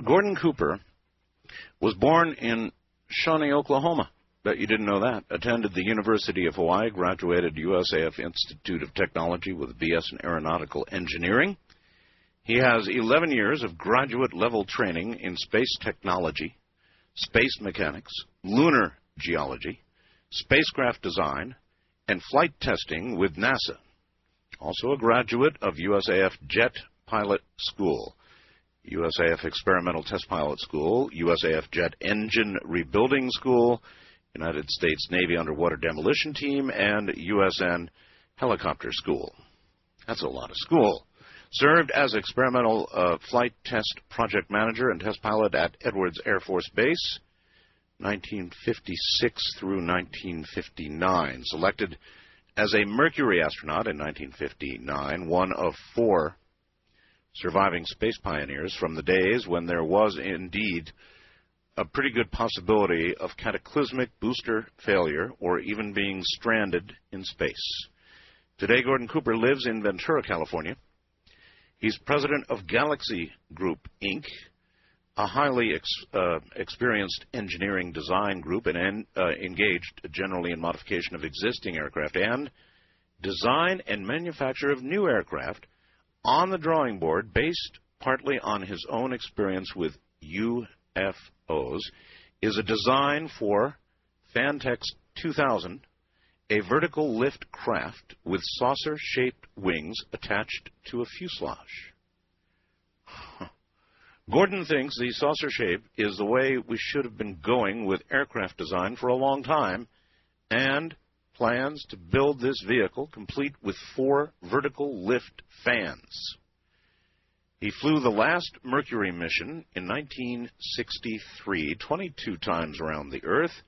Gordon Cooper was born in Shawnee, Oklahoma. Bet you didn't know that. Attended the University of Hawaii, graduated USAF Institute of Technology with BS in Aeronautical Engineering. He has 11 years of graduate-level training in space technology, space mechanics, lunar geology, spacecraft design, and flight testing with NASA. Also a graduate of USAF Jet Pilot School, USAF Experimental Test Pilot School, USAF Jet Engine Rebuilding School, United States Navy Underwater Demolition Team, and USN Helicopter School. That's a lot of school. Served as Experimental Flight Test Project Manager and Test Pilot at Edwards Air Force Base, 1956 through 1959. Selected as a Mercury astronaut in 1959, one of 4 surviving space pioneers from the days when there was indeed a pretty good possibility of cataclysmic booster failure or even being stranded in space. Today, Gordon Cooper lives in Ventura, California. He's president of Galaxy Group, Inc., a highly experienced engineering design group and engaged generally in modification of existing aircraft and design and manufacture of new aircraft on the drawing board based partly on his own experience with UFOs, is a design for Fantex 2000, a vertical lift craft with saucer-shaped wings attached to a fuselage. Gordon thinks the saucer shape is the way we should have been going with aircraft design for a long time, and plans to build this vehicle complete with 4 vertical lift fans. He flew the last Mercury mission in 1963, 22 times around the Earth,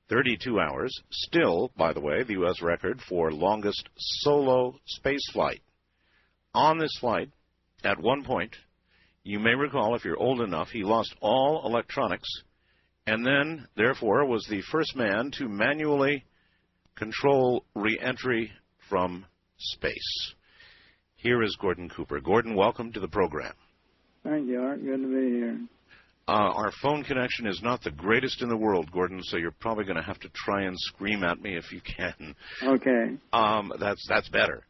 32 hours, still, by the way, the U.S. record for longest solo space flight. On this flight, at one point, you may recall, if you're old enough, he lost all electronics and then, therefore, was the first man to manually control re-entry from space. Here is Gordon Cooper. Gordon, welcome to the program. Thank you, Art. Good to be here. Our phone connection is not the greatest in the world, Gordon, so you're probably going to have to try and scream at me if you can. Okay. That's better.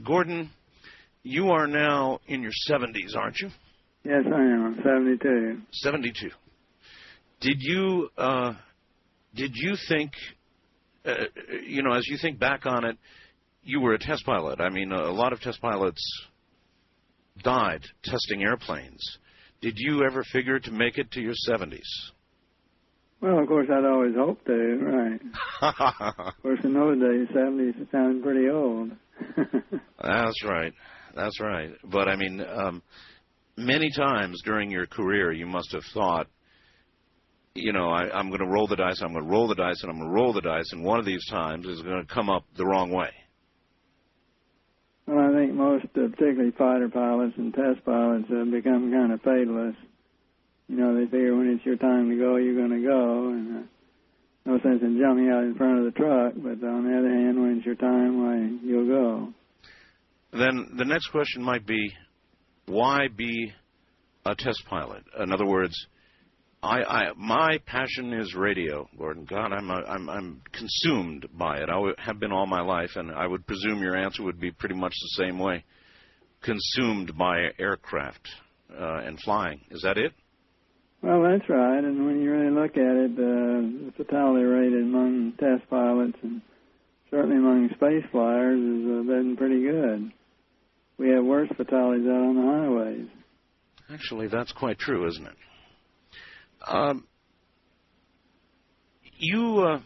Gordon, you are now in your 70s, aren't you? Yes, I am. I'm 72. 72. Did you think, as you think back on it, you were a test pilot. I mean, a lot of test pilots died testing airplanes. Did you ever figure to make it to your 70s? Well, of course, I'd always hoped to, right. Of course, in those days, 70s sounded pretty old. That's right. That's right. But, I mean, many times during your career, you must have thought, I'm going to roll the dice, I'm going to roll the dice, and I'm going to roll the dice, and one of these times is going to come up the wrong way. Well, I think most, particularly fighter pilots and test pilots, have become kind of fatalists. They figure when it's your time to go, you're going to go, and no sense in jumping out in front of the truck, but on the other hand, when it's your time, why, you'll go. Then the next question might be, why be a test pilot? In other words, my passion is radio, Gordon. God, I'm consumed by it. I have been all my life, and I would presume your answer would be pretty much the same way. Consumed by aircraft and flying. Is that it? Well, that's right. And when you really look at it, the fatality rate among test pilots and certainly among space flyers has been pretty good. We have worse fatalities out on the highways. Actually, that's quite true, isn't it? You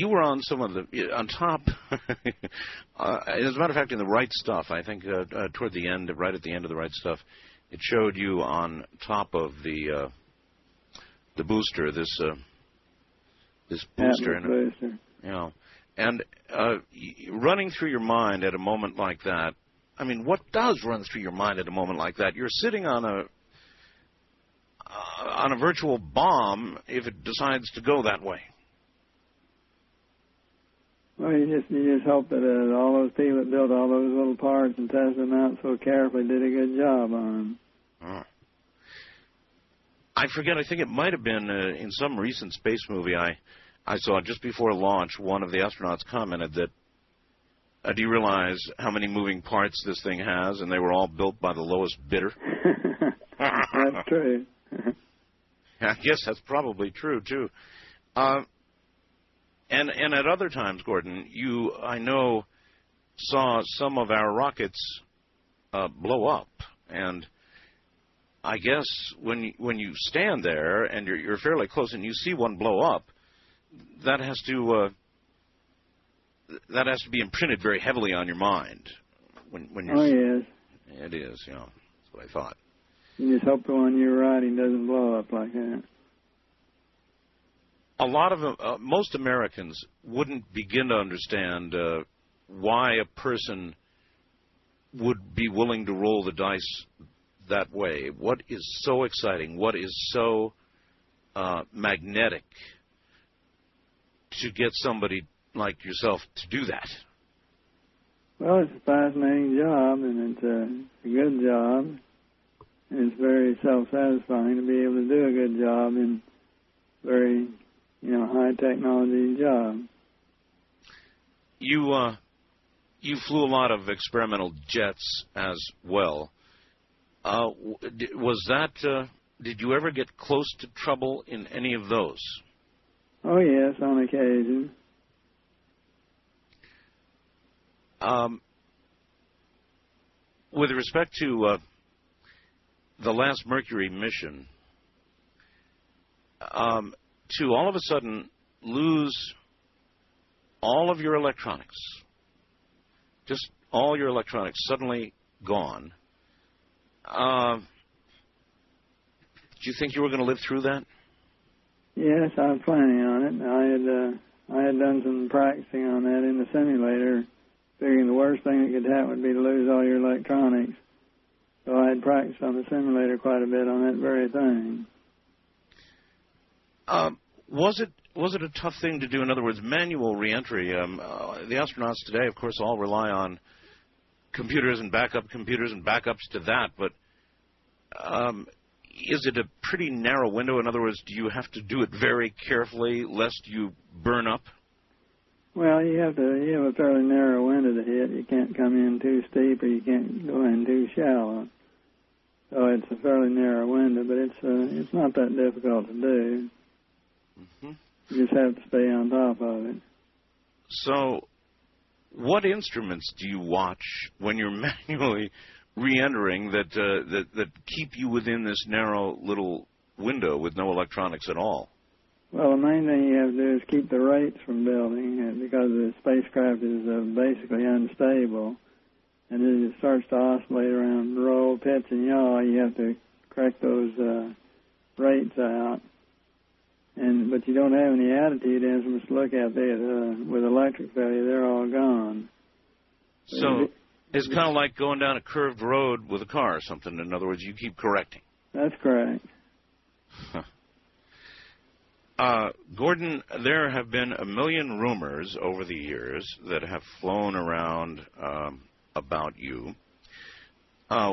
were on some of the on top. As a matter of fact, in the Right Stuff, I think toward the end, right at the end of the Right Stuff, it showed you on top of the booster. This booster, booster. And running through your mind at a moment like that. I mean, what does run through your mind at a moment like that? You're sitting on a virtual bomb if it decides to go that way. Well, you just hope that all those people that built all those little parts and tested them out so carefully did a good job on them. Oh. I forget, I think it might have been in some recent space movie I saw just before launch, one of the astronauts commented that, do you realize how many moving parts this thing has? And they were all built by the lowest bidder. That's true. I guess that's probably true, too. And at other times, Gordon, you, I know, saw some of our rockets blow up. And I guess when you stand there and you're fairly close and you see one blow up, that has to be imprinted very heavily on your mind. When you're, oh, yes. It is, yeah. That's what I thought. You just hope the one you're riding doesn't blow up like that. A lot of most Americans wouldn't begin to understand why a person would be willing to roll the dice that way. What is so exciting? What is so magnetic to get somebody like yourself to do that? Well, it's a fascinating job, and it's a good job. And it's very self-satisfying to be able to do a good job in very, high technology job. You flew a lot of experimental jets as well. Was that? Did you ever get close to trouble in any of those? Oh yes, on occasion. With respect to the last Mercury mission, to all of a sudden lose all of your electronics, just all your electronics suddenly gone, do you think you were going to live through that? Yes, I was planning on it. I had done some practicing on that in the simulator, figuring the worst thing that could happen would be to lose all your electronics. So I had practiced on the simulator quite a bit on that very thing. Was it a tough thing to do? In other words, manual reentry. The astronauts today, of course, all rely on computers and backups to that. But is it a pretty narrow window? In other words, do you have to do it very carefully lest you burn up? Well, you have a fairly narrow window to hit. You can't come in too steep, or you can't go in too shallow. So it's a fairly narrow window, but it's not that difficult to do. Mm-hmm. You just have to stay on top of it. So, what instruments do you watch when you're manually re-entering that keep you within this narrow little window with no electronics at all? Well, the main thing you have to do is keep the rates from building, because the spacecraft is basically unstable. And as it starts to oscillate around roll, pitch, and yaw, you have to correct those rates out. But you don't have any attitude instruments to look at. With electric failure, they're all gone. So it's kind of like going down a curved road with a car or something. In other words, you keep correcting. That's correct. Gordon, there have been a million rumors over the years that have flown around about you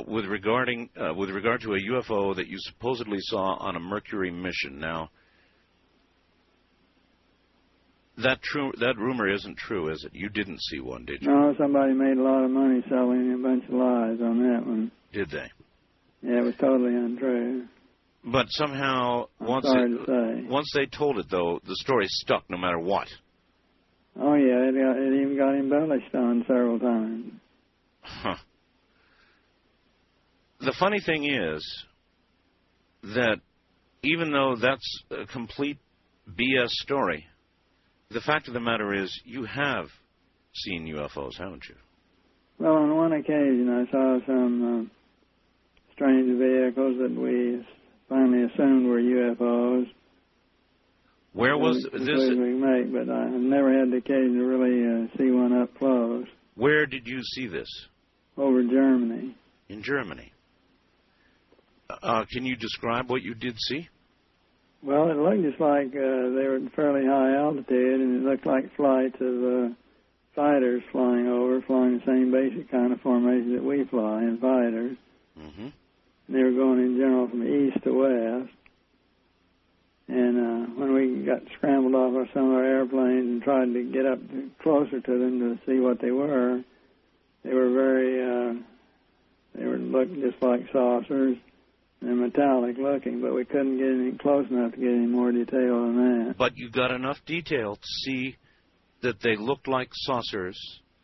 with regard to a UFO that you supposedly saw on a Mercury mission. Now, that rumor isn't true, is it? You didn't see one, did you? No, somebody made a lot of money selling a bunch of lies on that one. Did they? Yeah, it was totally untrue. But somehow, once they told it, though, the story stuck no matter what. Oh, yeah, it even got embellished on several times. Huh. The funny thing is that even though that's a complete BS story, the fact of the matter is you have seen UFOs, haven't you? Well, on one occasion I saw some strange vehicles that we finally assumed were UFOs. Where was this? But I've never had the occasion to really see one up close. Where did you see this? Over Germany. In Germany. Can you describe what you did see? Well, it looked just like they were at fairly high altitude, and it looked like flights of fighters flying the same basic kind of formation that we fly in fighters. Mm-hmm. They were going in general from east to west. And when we got scrambled off of some of our airplanes and tried to get up closer to them to see what they were very, they looked just like saucers and metallic looking, but we couldn't get any close enough to get any more detail than that. But you got enough detail to see that they looked like saucers.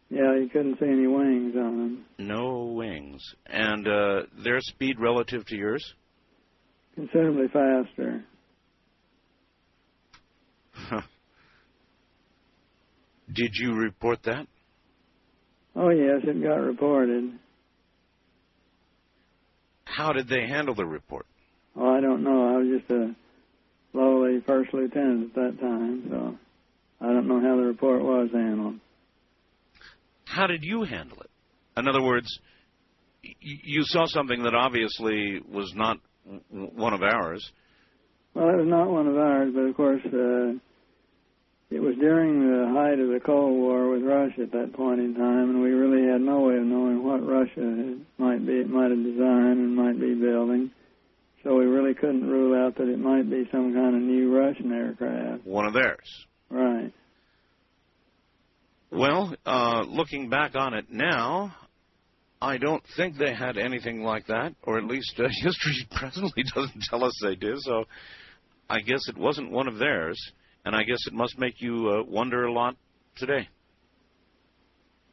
Yeah, you couldn't see any wings on them. No wings. And their speed relative to yours? Considerably faster. Did you report that? Oh, yes, it got reported. How did they handle the report? Oh, I don't know. I was just a lowly first lieutenant at that time, so I don't know how the report was handled. How did you handle it? In other words, you saw something that obviously was not one of ours. Well, it was not one of ours, but of course, it was during the height of the Cold War with Russia at that point in time, and we really had no way of knowing what Russia might have designed and might be building. So we really couldn't rule out that it might be some kind of new Russian aircraft. One of theirs. Right. Well, looking back on it now, I don't think they had anything like that, or at least history presently doesn't tell us they did, so I guess it wasn't one of theirs, and I guess it must make you wonder a lot today.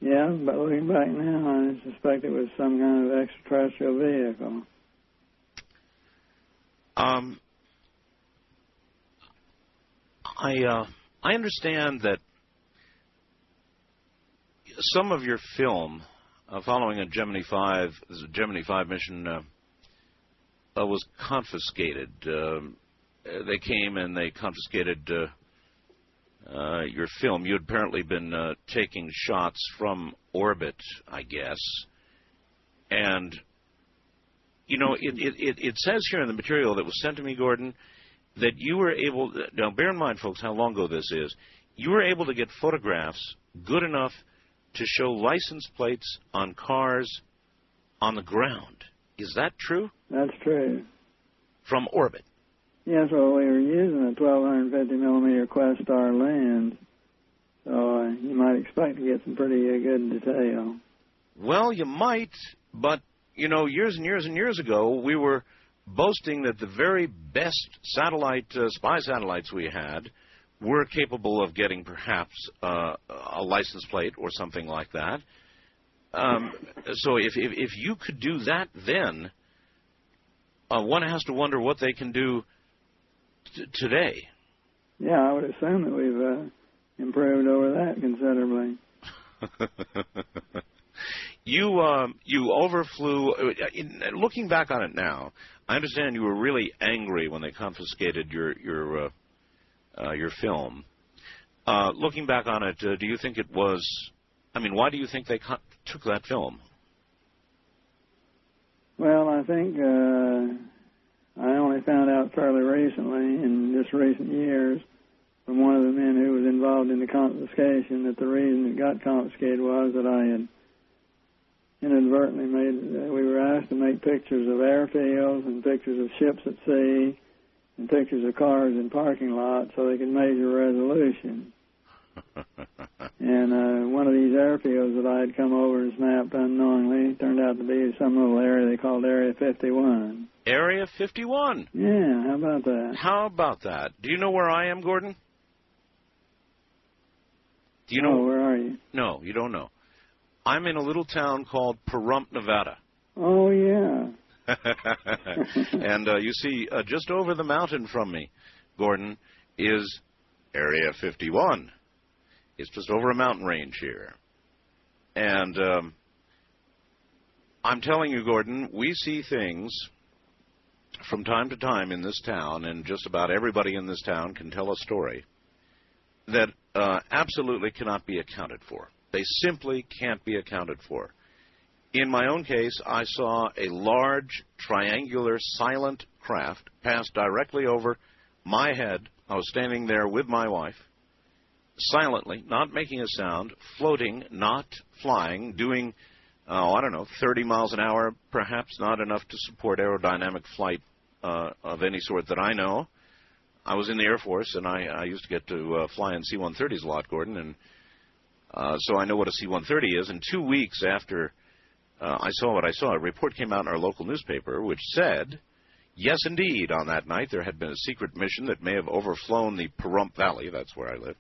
Yeah, but looking back now, I suspect it was some kind of extraterrestrial vehicle. I understand that some of your film following a Gemini 5 mission was confiscated. They came and they confiscated your film. You had apparently been taking shots from orbit, I guess. And, you know, it says here in the material that was sent to me, Gordon, that you were able, now bear in mind, folks, how long ago this is, you were able to get photographs good enough to show license plates on cars on the ground. Is that true? That's true. From orbit? Yes, well, we were using a 1250 millimeter Questar lens, so you might expect to get some pretty good detail. Well, you might, but, you know, years and years and years ago, we were boasting that the very best satellite, spy satellites we had were capable of getting perhaps a license plate or something like that. So if you could do that then, one has to wonder what they can do today. Yeah, I would assume that we've improved over that considerably. You overflew. Looking back on it now, I understand you were really angry when they confiscated your film. Looking back on it, do you think it was? I mean, why do you think they took that film? Well, I think I only found out fairly recently, in just recent years, from one of the men who was involved in the confiscation, that the reason it got confiscated was that I had inadvertently we were asked to make pictures of airfields and pictures of ships at sea and pictures of cars in parking lots so they could measure resolution. And one of these airfields that I had come over and snapped unknowingly turned out to be some little area they called Area 51. Area 51? Yeah, how about that? How about that? Do you know where I am, Gordon? Do you know? Oh, where are you? No, you don't know. I'm in a little town called Pahrump, Nevada. Oh, yeah. And you see, just over the mountain from me, Gordon, is Area 51. It's just over a mountain range here. And I'm telling you, Gordon, we see things from time to time in this town, and just about everybody in this town can tell a story that absolutely cannot be accounted for. They simply can't be accounted for. In my own case, I saw a large, triangular, silent craft pass directly over my head. I was standing there with my wife, silently, not making a sound, floating, not flying, doing, 30 miles an hour, perhaps not enough to support aerodynamic flight of any sort that I know. I was in the Air Force, and I used to get to fly in C-130s a lot, Gordon, and so I know what a C-130 is. And 2 weeks after I saw what I saw, a report came out in our local newspaper which said, yes, indeed, on that night there had been a secret mission that may have overflown the Pahrump Valley, that's where I live,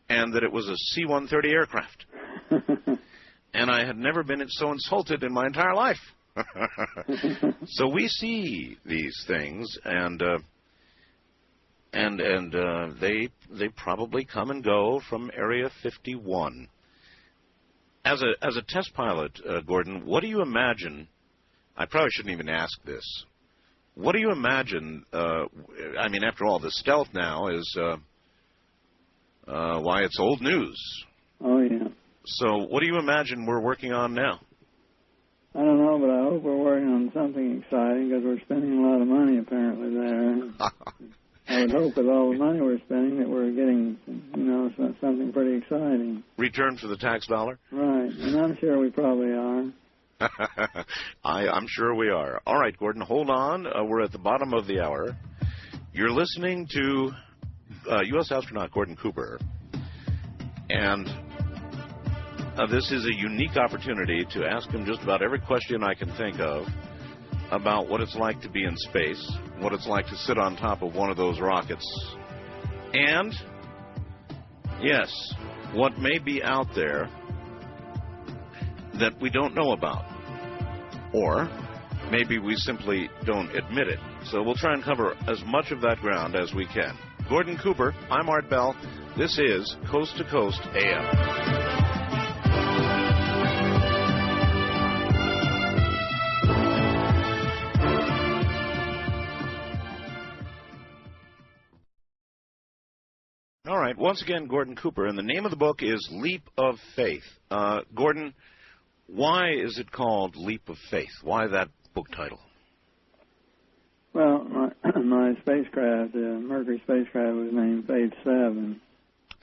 and that it was a C-130 aircraft. And I had never been so insulted in my entire life. So we see these things, and they probably come and go from Area 51. As a test pilot, Gordon, what do you imagine? I probably shouldn't even ask this. What do you imagine? I mean, after all, the stealth now is why it's old news. Oh yeah. So, what do you imagine we're working on now? I don't know, but I hope we're working on something exciting because we're spending a lot of money apparently there. I would hope with all the money we're spending that we're getting, something pretty exciting. Return for the tax dollar? Right, and I'm sure we probably are. I'm sure we are. All right, Gordon, hold on. We're at the bottom of the hour. You're listening to U.S. astronaut Gordon Cooper, and this is a unique opportunity to ask him just about every question I can think of about what it's like to be in space, what it's like to sit on top of one of those rockets, and, yes, what may be out there that we don't know about, or maybe we simply don't admit it. So we'll try and cover as much of that ground as we can. Gordon Cooper, I'm Art Bell. This is Coast to Coast AM. All right, once again, Gordon Cooper, and the name of the book is Leap of Faith. Gordon, why is it called Leap of Faith? Why that book title? Well, my spacecraft, Mercury spacecraft, was named Faith 7.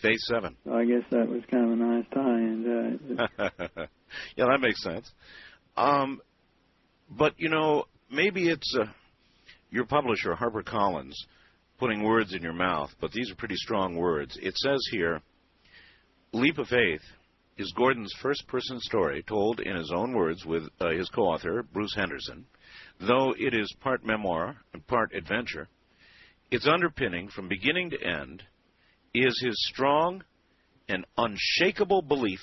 Faith 7. So I guess that was kind of a nice tie-in. Yeah, that makes sense. But, maybe it's your publisher, HarperCollins, putting words in your mouth, but these are pretty strong words. It says here, Leap of Faith is Gordon's first-person story told in his own words with his co-author, Bruce Henderson. Though it is part memoir and part adventure, its underpinning from beginning to end is his strong and unshakable belief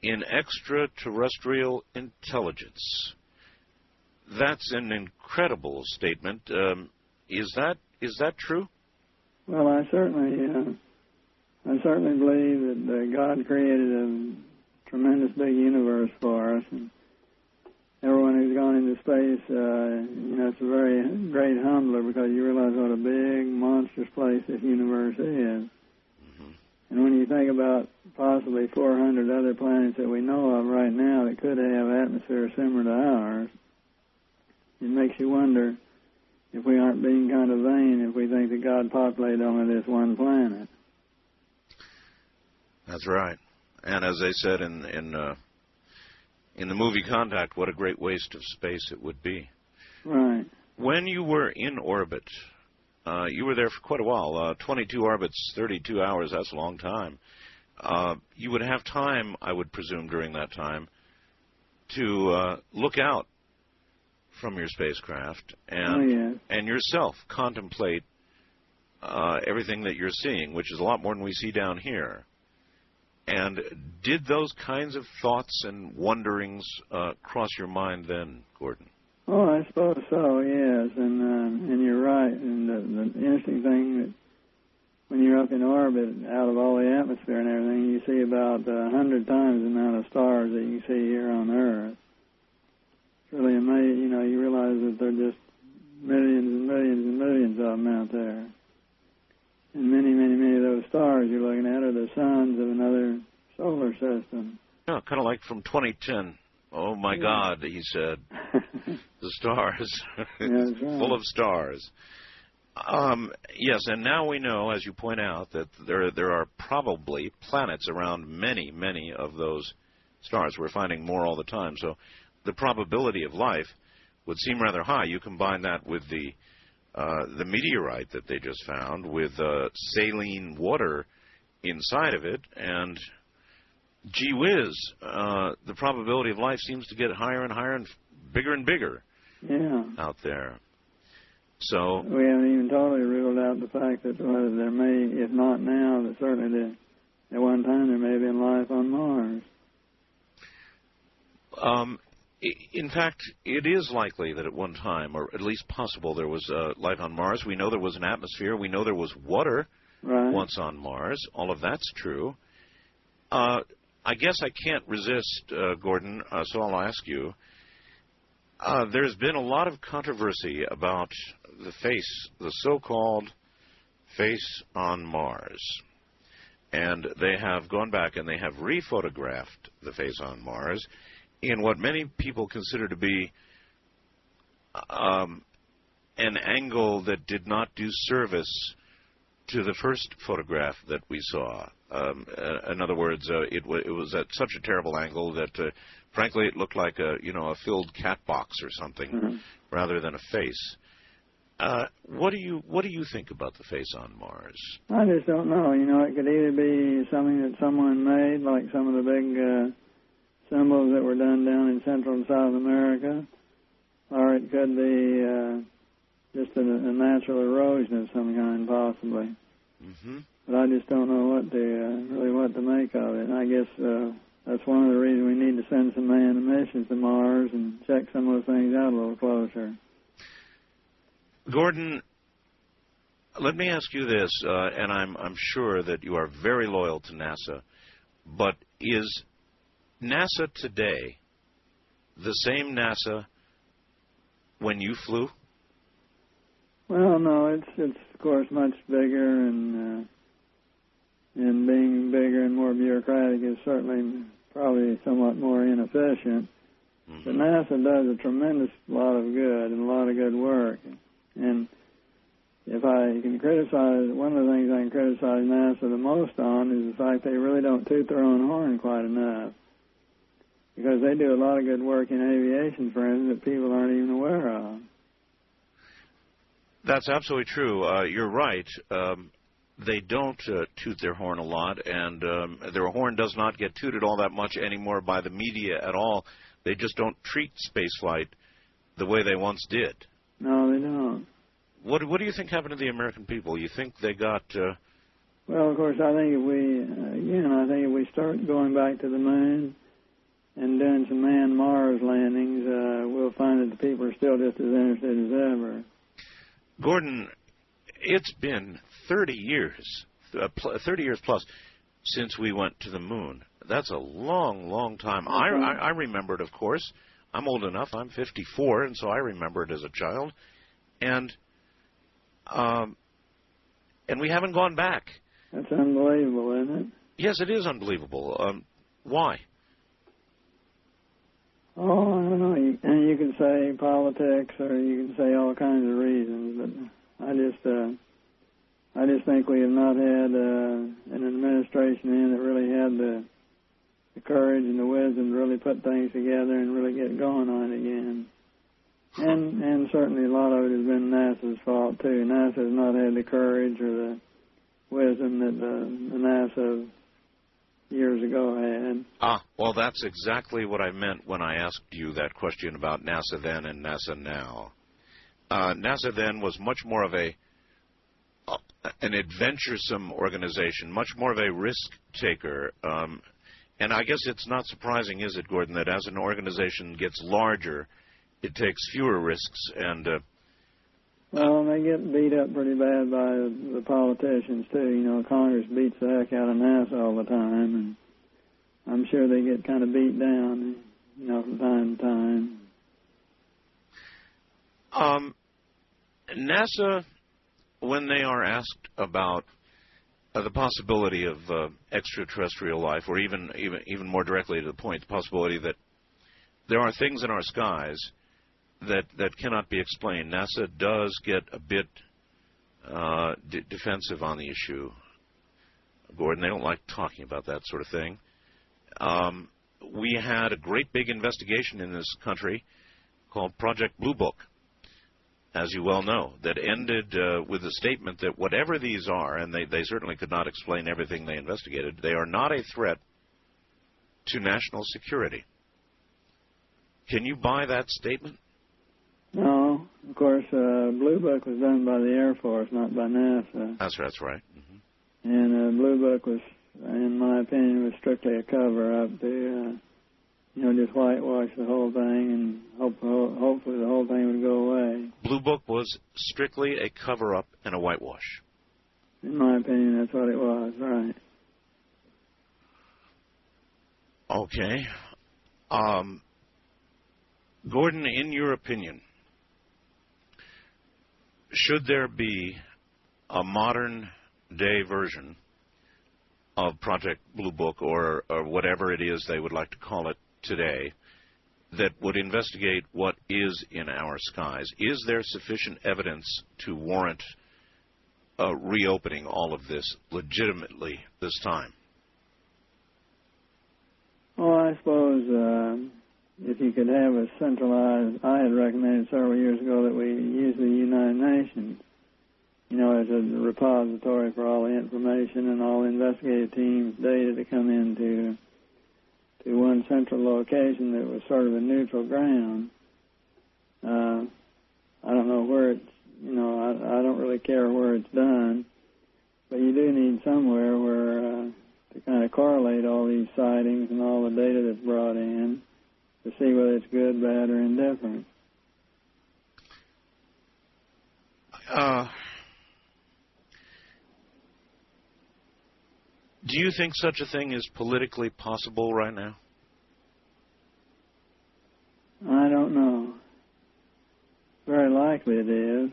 in extraterrestrial intelligence. That's an incredible statement. Is that true? Well, I certainly believe that God created a tremendous big universe for us, and everyone who's gone into space, it's a very great humbler because you realize what a big, monstrous place this universe is. Mm-hmm. And when you think about possibly 400 other planets that we know of right now that could have atmosphere similar to ours, it makes you wonder if we aren't being kind of vain if we think that God populated only this one planet. That's right. And as they said in the movie Contact, what a great waste of space it would be. Right. When you were in orbit, you were there for quite a while, 22 orbits, 32 hours, that's a long time. You would have time, I would presume, during that time to look out from your spacecraft and yourself contemplate everything that you're seeing, which is a lot more than we see down here. And did those kinds of thoughts and wonderings cross your mind then, Gordon? Oh, I suppose so, yes. And you're right. And the interesting thing that when you're up in orbit, out of all the atmosphere and everything, you see about 100 times the amount of stars that you can see here on Earth. Really amazing, you realize that there are just millions and millions and millions of them out there. And many, many, many of those stars you're looking at are the suns of another solar system. Yeah, kind of like from 2010. Oh, my God, he said. The stars. Yeah, that's right. Full of stars. Yes, and now we know, as you point out, that there are probably planets around many, many of those stars. We're finding more all the time. So the probability of life would seem rather high. You combine that with the the meteorite that they just found with saline water inside of it, and gee whiz, the probability of life seems to get higher and higher and bigger out there. So we haven't even totally ruled out the fact that whether there may, if not now, that certainly at one time there may have been life on Mars. In fact, it is likely that at one time, or at least possible, there was life on Mars. We know there was an atmosphere. We know there was water once on Mars. All of that's true. I guess I can't resist, Gordon, so I'll ask you. There's been a lot of controversy about the so-called face on Mars. And they have gone back and they have rephotographed the face on Mars in what many people consider to be an angle that did not do service to the first photograph that we saw. In other words, it was at such a terrible angle that, frankly, it looked like a filled cat box or something, rather than a face. What do you think about the face on Mars? I just don't know. It could either be something that someone made, like some of the big symbols that were done down in Central and South America, or it could be just a natural erosion of some kind, possibly. Mm-hmm. But I just don't know what to make of it. And I guess that's one of the reasons we need to send some manned missions to Mars and check some of those things out a little closer. Gordon, let me ask you this, and I'm sure that you are very loyal to NASA, but is NASA today the same NASA when you flew? Well, no, it's of course much bigger, and being bigger and more bureaucratic is certainly probably somewhat more inefficient. Mm-hmm. But NASA does a tremendous lot of good and a lot of good work. And if I can criticize, one of the things I can criticize NASA the most on is the fact they really don't toot their own horn quite enough. Because they do a lot of good work in aviation, for instance, that people aren't even aware of. That's absolutely true. You're right. They don't toot their horn a lot, and their horn does not get tooted all that much anymore by the media at all. They just don't treat spaceflight the way they once did. No, they don't. What do you think happened to the American people? You think they got... Well, of course, I think if we start going back to the moon and doing some manned Mars landings, we'll find that the people are still just as interested as ever. Gordon, it's been 30 years plus since we went to the moon. That's a long, long time. I remember it, of course. I'm old enough. I'm 54, and so I remember it as a child. And we haven't gone back. That's unbelievable, isn't it? Yes, it is unbelievable. Why? Oh, I don't know. You can say politics, or you can say all kinds of reasons, but I just think we have not had an administration in that really had the courage and the wisdom to really put things together and really get going on it again. And certainly a lot of it has been NASA's fault, too. NASA has not had the courage or the wisdom that the NASA years ago had. Well, that's exactly what I meant when I asked you that question about NASA then and NASA now. NASA then was much more of an adventuresome organization, much more of a risk-taker. And I guess it's not surprising, is it, Gordon, that as an organization gets larger, it takes fewer risks and... Well, they get beat up pretty bad by the politicians, too. Congress beats the heck out of NASA all the time, and I'm sure they get kind of beat down, from time to time. NASA, when they are asked about the possibility of extraterrestrial life, or even more directly to the point, the possibility that there are things in our skies that cannot be explained, NASA does get a bit defensive on the issue. Gordon, they don't like talking about that sort of thing. We had a great big investigation in this country called Project Blue Book. as you well know, that ended with a statement that whatever these are, and they certainly could not explain everything they investigated, they are not a threat to national security. Can you buy that statement? No. Of course, Blue Book was done by the Air Force, not by NASA. That's right. Mm-hmm. And Blue Book was, in my opinion, was strictly a cover-up to, just whitewash the whole thing, and hopefully the whole thing would go away. Blue Book was strictly a cover-up and a whitewash. In my opinion, that's what it was, right. Okay. Gordon, in your opinion, should there be a modern-day version of Project Blue Book, or whatever it is they would like to call it today, that would investigate what is in our skies? Is there sufficient evidence to warrant reopening all of this legitimately this time? Well, I suppose if you could have a centralized, I had recommended several years ago that we use the United Nations, as a repository for all the information and all the investigative teams' data to come into one central location that was sort of a neutral ground. I don't know where it's, I don't really care where it's done, but you do need somewhere where to kind of correlate all these sightings and all the data that's brought in to see whether it's good, bad, or indifferent. Do you think such a thing is politically possible right now? I don't know. Very likely it is.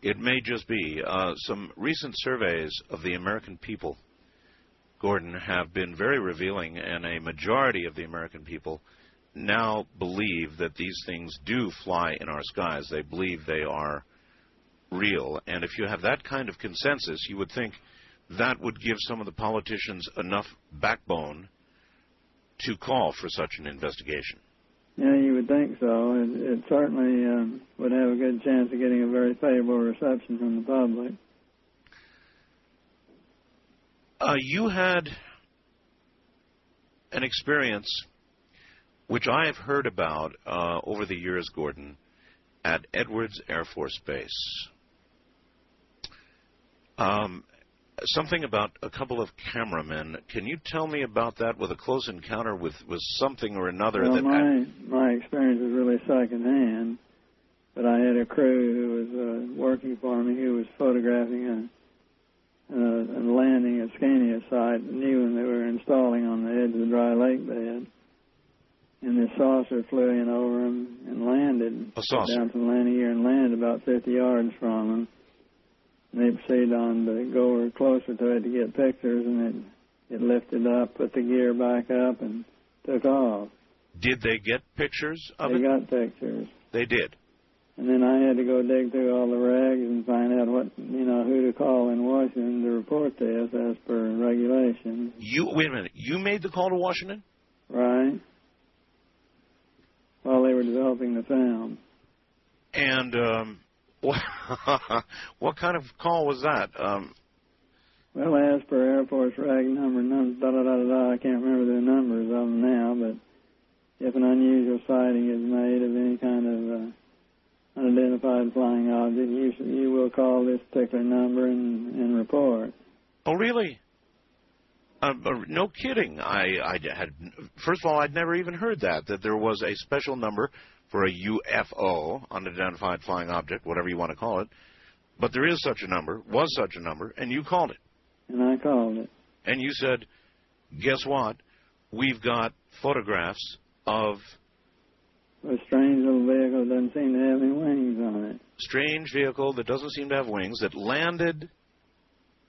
It may just be. Some recent surveys of the American people, Gordon, have been very revealing, and a majority of the American people now believe that these things do fly in our skies. They believe they are real. And if you have that kind of consensus, you would think that would give some of the politicians enough backbone to call for such an investigation. Yeah, you would think so. It certainly would have a good chance of getting a very favorable reception from the public. You had an experience which I have heard about over the years, Gordon, at Edwards Air Force Base. Something about a couple of cameramen. Can you tell me about that, with a close encounter with something or another? Well, my experience was really secondhand, but I had a crew who was working for me who was photographing a landing at Scania site, a new one they were installing on the edge of the dry lake bed. And this saucer flew in over them and landed. A saucer? Down from the landing gear and landed about 50 yards from them. And they proceeded on to go over closer to it to get pictures, and it lifted up, put the gear back up, and took off. Did they get pictures of it? They got pictures. They did. And then I had to go dig through all the regs and find out who to call in Washington to report this as per regulations. Wait a minute. You made the call to Washington? Right. While they were developing the film. And what kind of call was that? Well, as per Air Force reg number, I can't remember the numbers of them now, but if an unusual sighting is made of any kind of unidentified flying object, you will call this particular number and report. Oh, really? No kidding. I had, first of all, I'd never even heard that there was a special number for a UFO, unidentified flying object, whatever you want to call it. But there is such a number, was such a number, and you called it. And I called it. And you said, guess what? We've got photographs of a strange little vehicle that doesn't seem to have any wings on it. Strange vehicle that doesn't seem to have wings that landed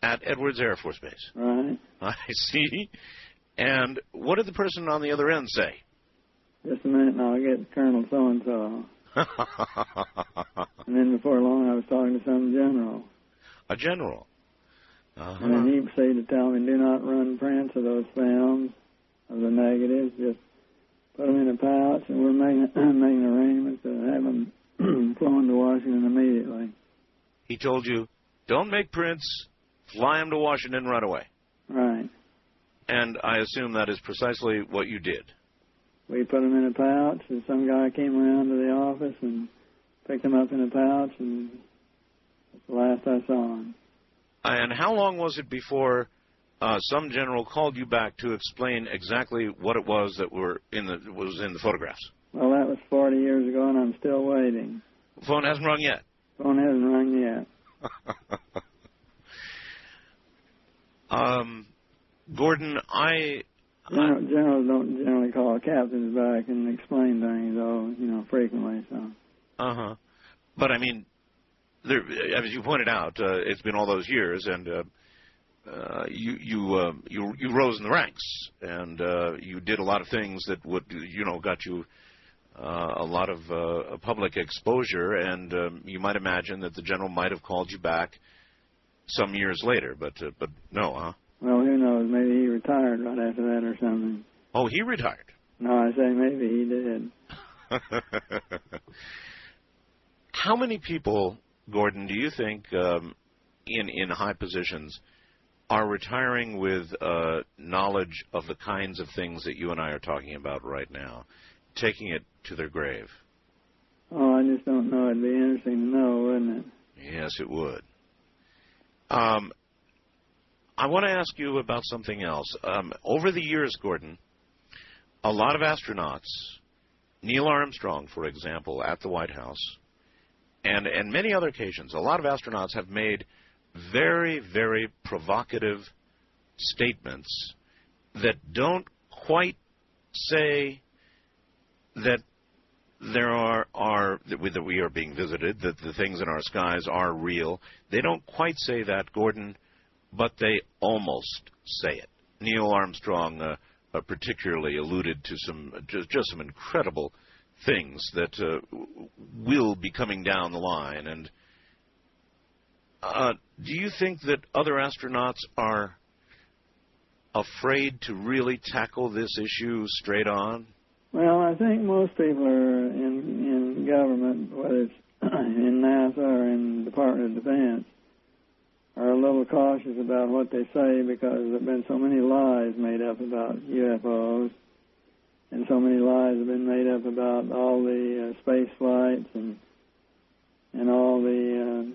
at Edwards Air Force Base. Right. I see. And what did the person on the other end say? Just a minute and I'll get Colonel so-and-so. And then before long I was talking to some general. A general? Uh-huh. And then he proceeded to tell me, do not run prints of those films, of the negatives, just put them in a pouch, and we're making arrangements to have them flown to Washington immediately. He told you, don't make prints, fly them to Washington right away. Right. And I assume that is precisely what you did. We put them in a pouch, and some guy came around to the office and picked them up in a pouch, and that's the last I saw him. And how long was it before some general called you back to explain exactly what it was that was in the photographs? Well, that was 40 years ago, and I'm still waiting. The phone hasn't rung yet. Phone hasn't rung yet. Gordon, Generals don't generally call captains back and explain things, though, frequently. So. But I mean, as you pointed out, it's been all those years, and you rose in the ranks, and you did a lot of things that would got you a lot of public exposure, and you might imagine that the general might have called you back some years later, but no, huh? Well, who knows? Maybe he retired right after that or something. Oh, he retired. No, I say maybe he did. How many people, Gordon, do you think in high positions are retiring with knowledge of the kinds of things that you and I are talking about right now, taking it to their grave? Oh, I just don't know. It'd be interesting to know, wouldn't it? Yes, it would. I want to ask you about something else. Over the years, Gordon, a lot of astronauts, Neil Armstrong, for example, at the White House, and many other occasions, a lot of astronauts have made very, very provocative statements that don't quite say that that we are being visited, that the things in our skies are real. They don't quite say that, Gordon, but they almost say it. Neil Armstrong particularly alluded to just some incredible things that will be coming down the line. And do you think that other astronauts are afraid to really tackle this issue straight on? Well, I think most people are in government, whether it's in NASA or in the Department of Defense, are a little cautious about what they say because there have been so many lies made up about UFOs, and so many lies have been made up about all the space flights and all the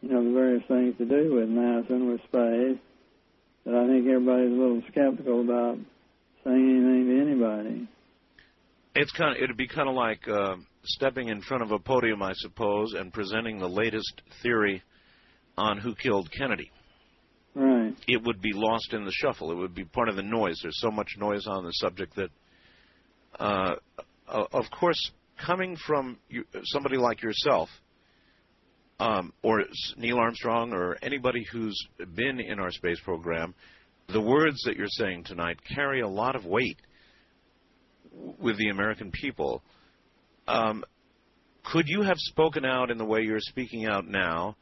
the various things to do with NASA and with space, that I think everybody's a little skeptical about saying anything to anybody. It'd be kind of like stepping in front of a podium, I suppose, and presenting the latest theory on who killed Kennedy. Right. It would be lost in the shuffle. It would be part of the noise. There's so much noise on the subject that, of course, coming from somebody like yourself, or Neil Armstrong, or anybody who's been in our space program, the words that you're saying tonight carry a lot of weight with the American people. Could you have spoken out in the way you're speaking out now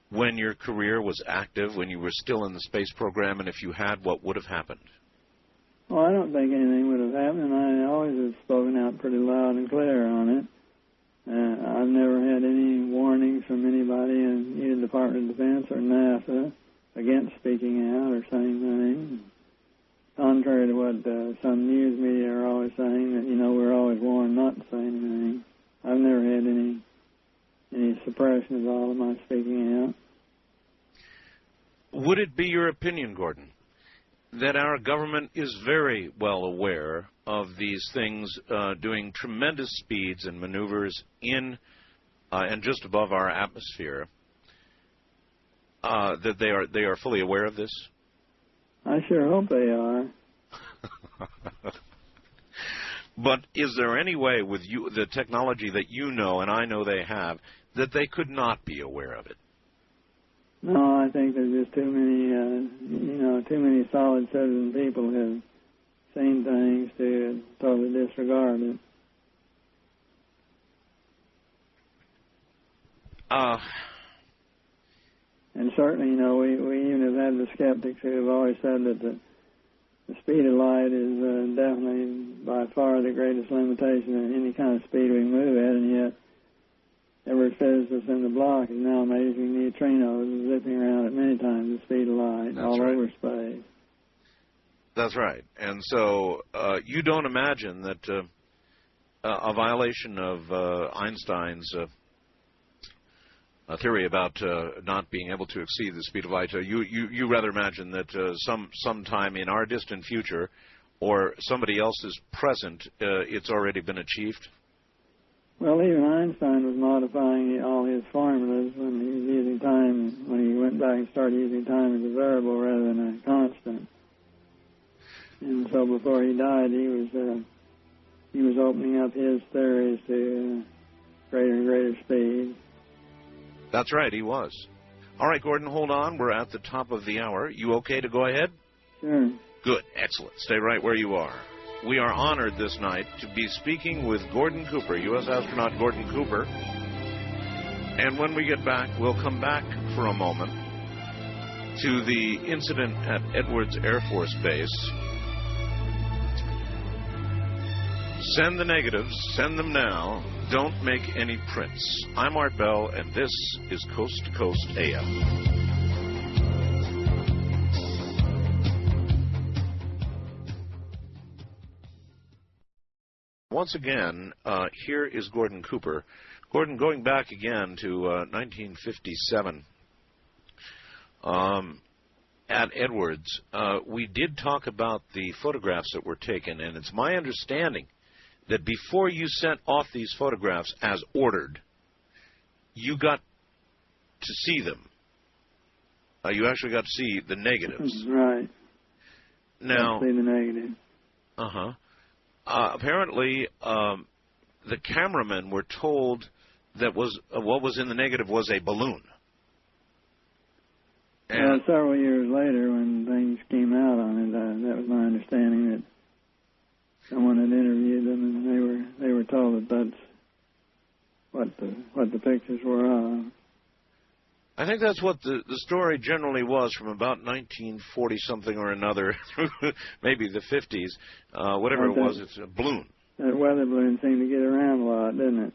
when your career was active, when you were still in the space program, and if you had, what would have happened? Well, I don't think anything would have happened. I always have spoken out pretty loud and clear on it. I've never had any warnings from anybody in either the Department of Defense or NASA against speaking out or saying things. Contrary to what some news media are always saying, that, we're always warned not to say anything. I've never had any suppression at all of my speaking out. Would it be your opinion, Gordon, that our government is very well aware of these things doing tremendous speeds and maneuvers in and just above our atmosphere, that they are fully aware of this? I sure hope they are. But is there any way with the technology that you know and I know they have, that they could not be aware of it? No, I think there's just too many solid citizen people who have seen things to totally disregard it. And certainly, we even have had the skeptics who have always said that the speed of light is definitely by far the greatest limitation of any kind of speed we can move at, and yet every physicist in the block is now amazing neutrinos zipping around at many times the speed of light all over space. That's right. And so you don't imagine that a violation of Einstein's theory about not being able to exceed the speed of light, you rather imagine that sometime in our distant future or somebody else's present, it's already been achieved? Well, even Einstein was modifying all his formulas when he was using time, when he went back and started using time as a variable rather than a constant. And so before he died, he was opening up his theories to greater and greater speed. That's right, he was. All right, Gordon, hold on. We're at the top of the hour. You okay to go ahead? Sure. Good. Excellent. Stay right where you are. We are honored this night to be speaking with Gordon Cooper, U.S. astronaut Gordon Cooper. And when we get back, we'll come back for a moment to the incident at Edwards Air Force Base. Send the negatives. Send them now. Don't make any prints. I'm Art Bell, and this is Coast to Coast AM. Once again, here is Gordon Cooper. Gordon, going back again to 1957, at Edwards, we did talk about the photographs that were taken, and it's my understanding that before you sent off these photographs as ordered, you got to see them. You actually got to see the negatives. Right. Now, see the negative. Apparently, the cameramen were told that what was in the negative was a balloon. And several years later, when things came out on it, that was my understanding that someone had interviewed them, and they were told that that's what the pictures were of. I think that's what the story generally was from about 1940-something or another, maybe the 50s, whatever it was, it's a balloon. That weather balloon seemed to get around a lot, didn't it?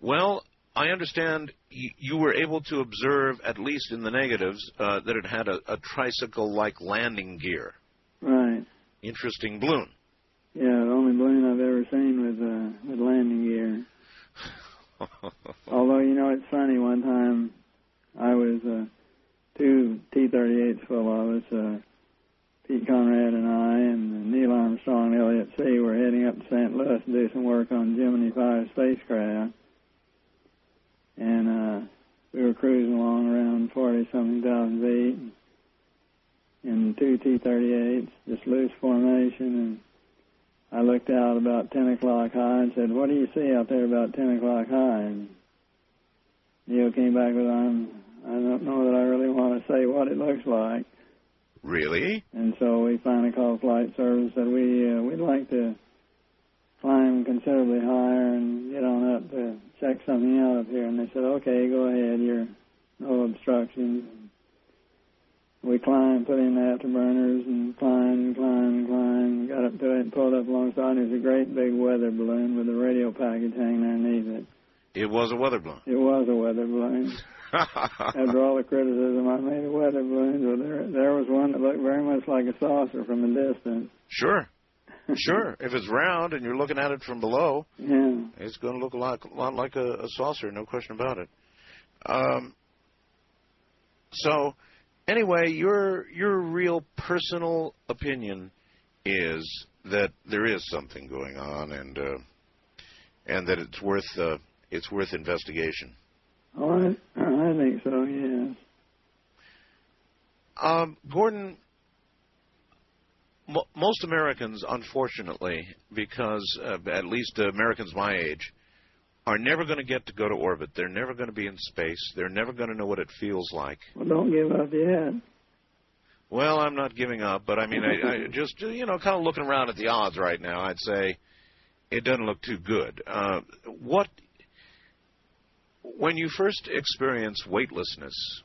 Well, I understand you were able to observe, at least in the negatives, that it had a tricycle-like landing gear. Right. Interesting balloon. Yeah, the only balloon I've ever seen with landing gear. Although, it's funny, one time I was two T-38s full of us, Pete Conrad and I, and Neil Armstrong and Elliot C. were heading up to St. Louis to do some work on Gemini 5 spacecraft. And we were cruising along around 40-something thousand feet, and two T-38s, just loose formation, and I looked out about 10 o'clock high and said, "What do you see out there about 10 o'clock high?" And Neil came back with, I don't know that I really want to say what it looks like. Really? And so we finally called flight service and said, we'd like to climb considerably higher and get on up to check something out up here. And they said, "Okay, go ahead, you're no obstructions." We climbed, put in the afterburners, and climbed, got up to it and pulled up alongside. There's a great big weather balloon with a radio package hanging underneath it. It was a weather balloon. It was a weather balloon. After all the criticism I made of weather balloons, well, there was one that looked very much like a saucer from a distance. Sure. Sure. If it's round and you're looking at it from below, yeah, it's going to look a lot like a saucer, no question about it. So, anyway, your real personal opinion is that there is something going on, and that it's worth investigation. Oh, I think so. Yes. Gordon, most Americans, unfortunately, because at least Americans my age, are never going to get to go to orbit. They're never going to be in space. They're never going to know what it feels like. Well, don't give up yet. Well, I'm not giving up, but I mean, I just, kind of looking around at the odds right now, I'd say it doesn't look too good. When you first experience weightlessness,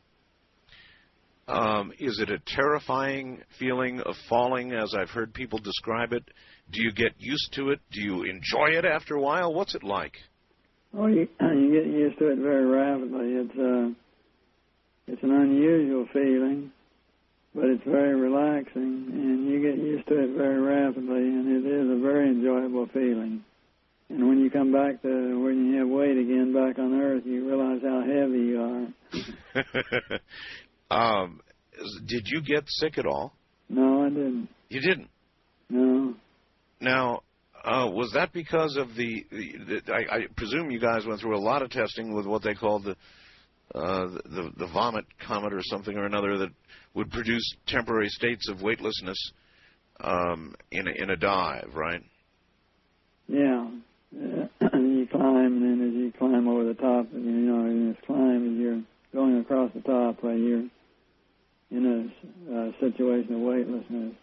Is it a terrifying feeling of falling, as I've heard people describe it? Do you get used to it? Do you enjoy it after a while? What's it like? Oh, you get used to it very rapidly. It's an unusual feeling, but it's very relaxing, and you get used to it very rapidly, and it is a very enjoyable feeling. And when you come back to when you have weight again back on Earth, you realize how heavy you are. Did you get sick at all? No, I didn't. You didn't? No. Now, was that because of I presume you guys went through a lot of testing with what they called the vomit comet or something or another that would produce temporary states of weightlessness in a dive, right? Yeah. You climb, and then as you climb over the top, in this climb, as you're going across the top, you're in a situation of weightlessness.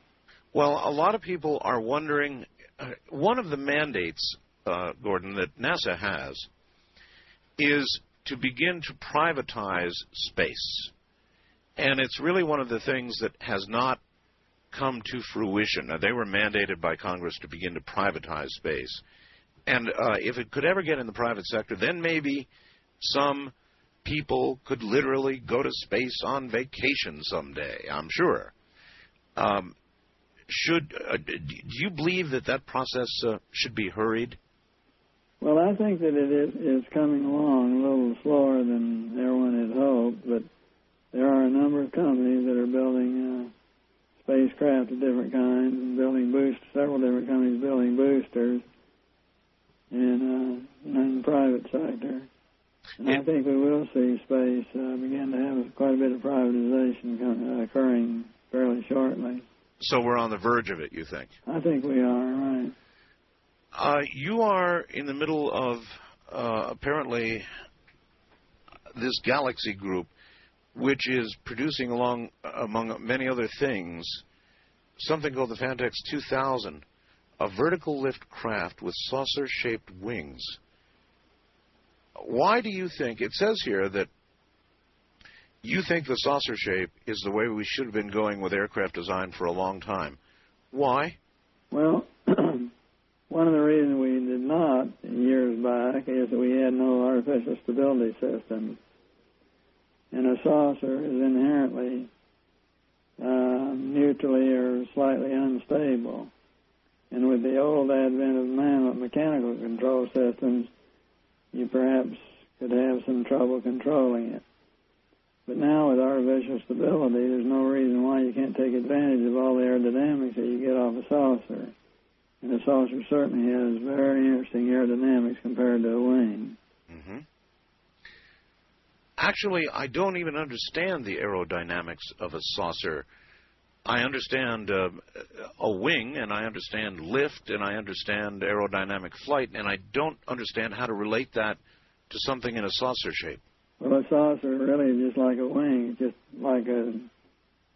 Well, a lot of people are wondering, one of the mandates, Gordon, that NASA has is to begin to privatize space. And it's really one of the things that has not come to fruition. Now, they were mandated by Congress to begin to privatize space. And if it could ever get in the private sector, then maybe some people could literally go to space on vacation someday, I'm sure. Do you believe that process should be hurried? Well, I think that it is coming along a little slower than everyone had hoped, but there are a number of companies that are building spacecraft of different kinds and building several different companies building boosters in the private sector. And I think we will see space begin to have quite a bit of privatization occurring fairly shortly. So we're on the verge of it, you think? I think we are, right. You are in the middle of, apparently, this galaxy group, which is producing among many other things, something called the Fantex 2000, a vertical lift craft with saucer-shaped wings. Why do you think, it says here that you think the saucer shape is the way we should have been going with aircraft design for a long time. Why? Well, one of the reasons we did not years back is that we had no artificial stability system. And a saucer is inherently neutrally or slightly unstable. And with the old advent of mechanical control systems, you perhaps could have some trouble controlling it. But now with artificial stability, there's no reason why you can't take advantage of all the aerodynamics that you get off a saucer. And a saucer certainly has very interesting aerodynamics compared to a wing. Mm-hmm. Actually, I don't even understand the aerodynamics of a saucer. I understand a wing, and I understand lift, and I understand aerodynamic flight, and I don't understand how to relate that to something in a saucer shape. Well, a saucer really is just like a wing. It's just like the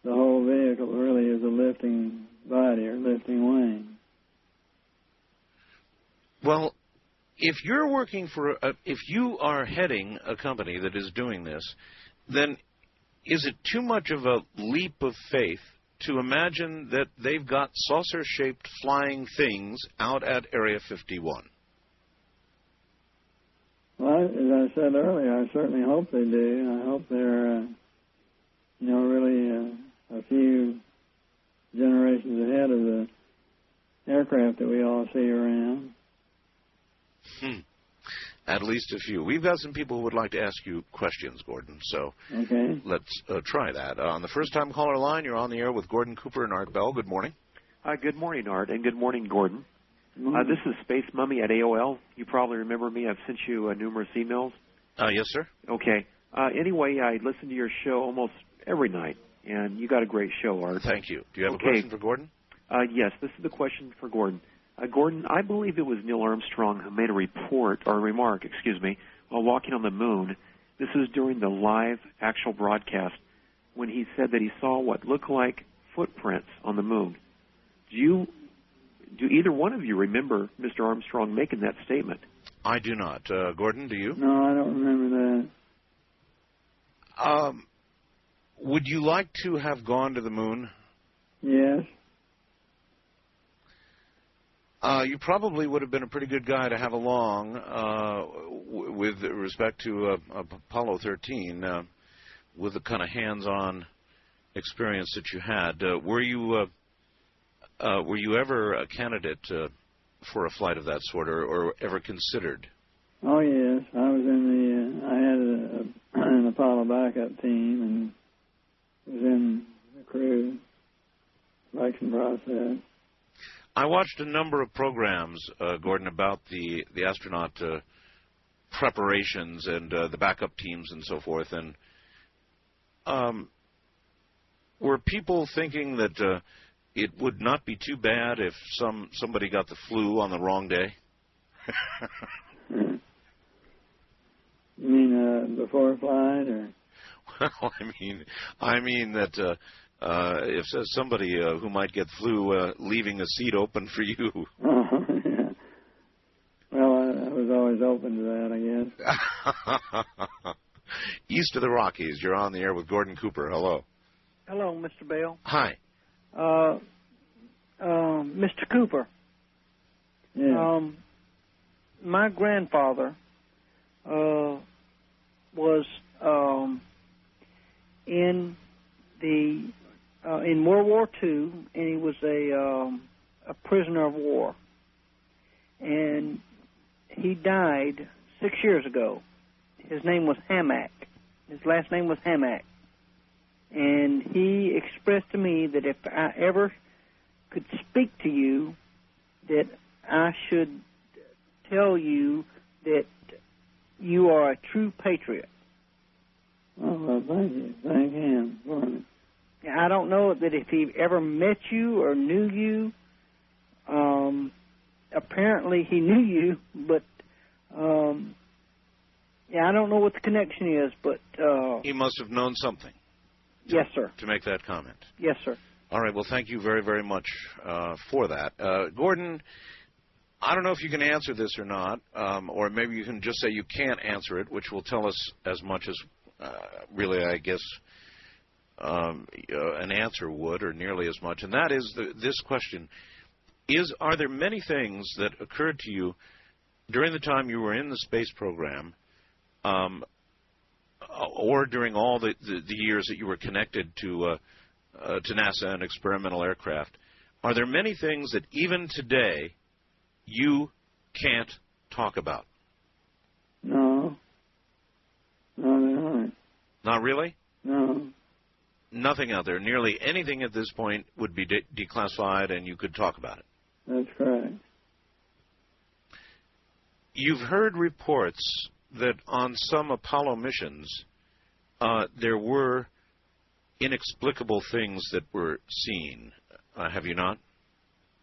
whole vehicle really is a lifting body or lifting wing. Well, if you're working for, if you are heading a company that is doing this, then is it too much of a leap of faith to imagine that they've got saucer-shaped flying things out at Area 51? Well, as I said earlier, I certainly hope they do. I hope they're, really a few generations ahead of the aircraft that we all see around. At least a few. We've got some people who would like to ask you questions, Gordon, so okay. Let's try that. On the first-time caller line, you're on the air with Gordon Cooper and Art Bell. Good morning. Good morning, Art, and good morning, Gordon. Mm-hmm. This is Space Mummy at AOL. You probably remember me. I've sent you numerous emails. Yes, sir. Okay. Anyway, I listen to your show almost every night, and you got a great show, Art. Thank you. Do you have a question for Gordon? Yes, this is the question for Gordon. Gordon, I believe it was Neil Armstrong who made a remark, while walking on the moon. This was during the live actual broadcast when he said that he saw what looked like footprints on the moon. Do either one of you remember Mr. Armstrong making that statement? I do not. Gordon, do you? No, I don't remember that. Would you like to have gone to the moon? Yes. You probably would have been a pretty good guy to have along with respect to Apollo 13, with the kind of hands-on experience that you had. Were you ever a candidate for a flight of that sort, or ever considered? Oh yes, I was in the. I had an Apollo backup team and was in the crew selection process. I watched a number of programs, Gordon, about the astronaut preparations and the backup teams and so forth. And were people thinking that it would not be too bad if somebody got the flu on the wrong day? You mean before flight, or? Well, I mean that if somebody who might get flu leaving a seat open for you. Oh, yeah. Well, I was always open to that, I guess. East of the Rockies, you're on the air with Gordon Cooper. Hello. Hello, Mr. Bell. Hi. Mr. Cooper. Yeah. My grandfather was in World War II, and he was a prisoner of war. And he died 6 years ago. His name was Hammack. His last name was Hammack. And he expressed to me that if I ever could speak to you, that I should tell you that you are a true patriot. Oh, well, thank you. Thank him for me. I don't know that if he ever met you or knew you. Apparently he knew you, but I don't know what the connection is, but He must have known something. Yes, sir. To make that comment. Yes, sir. All right. Well, thank you very, very much for that. Gordon, I don't know if you can answer this or not, or maybe you can just say you can't answer it, which will tell us as much as really, I guess, an answer would, or nearly as much. And that is this question. Are there many things that occurred to you during the time you were in the space program, or during all the years that you were connected to NASA and experimental aircraft? Are there many things that even today you can't talk about? No. No, there aren't. Not really? No. Nothing out there. Nearly anything at this point would be declassified and you could talk about it. That's correct. You've heard reports that on some Apollo missions there were inexplicable things that were seen. Have you not?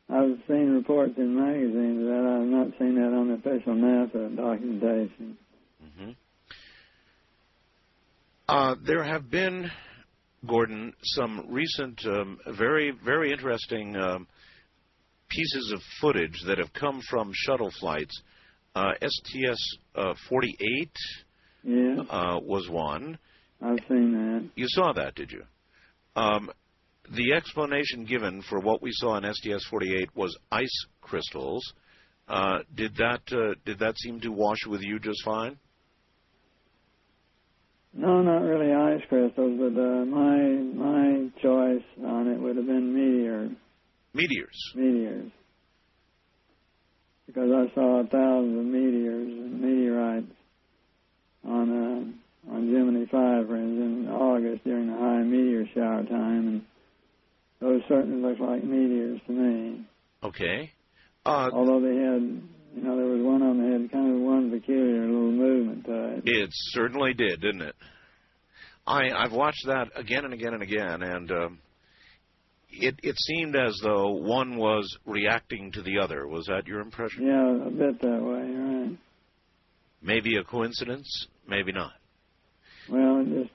I've seen reports in magazines that I've not seen that on the official NASA documentation. Mm-hmm. There have been, Gordon, some recent very, very interesting pieces of footage that have come from shuttle flights. STS-48 was one. I've seen that. You saw that, did you? The explanation given for what we saw in STS-48 was ice crystals. Did that seem to wash with you just fine? No, not really ice crystals, but my choice on it would have been meteors. Meteors. Because I saw thousands of meteors and meteorites on Gemini 5, for instance, in August during the high meteor shower time, and those certainly looked like meteors to me. Okay. Although they had, there was one of them that had kind of one peculiar little movement to it. It certainly did, didn't it? I've watched that again and again and again, and it seemed as though one was reacting to the other. Was that your impression? Yeah, a bit that way, right. Maybe a coincidence, maybe not. Well, just...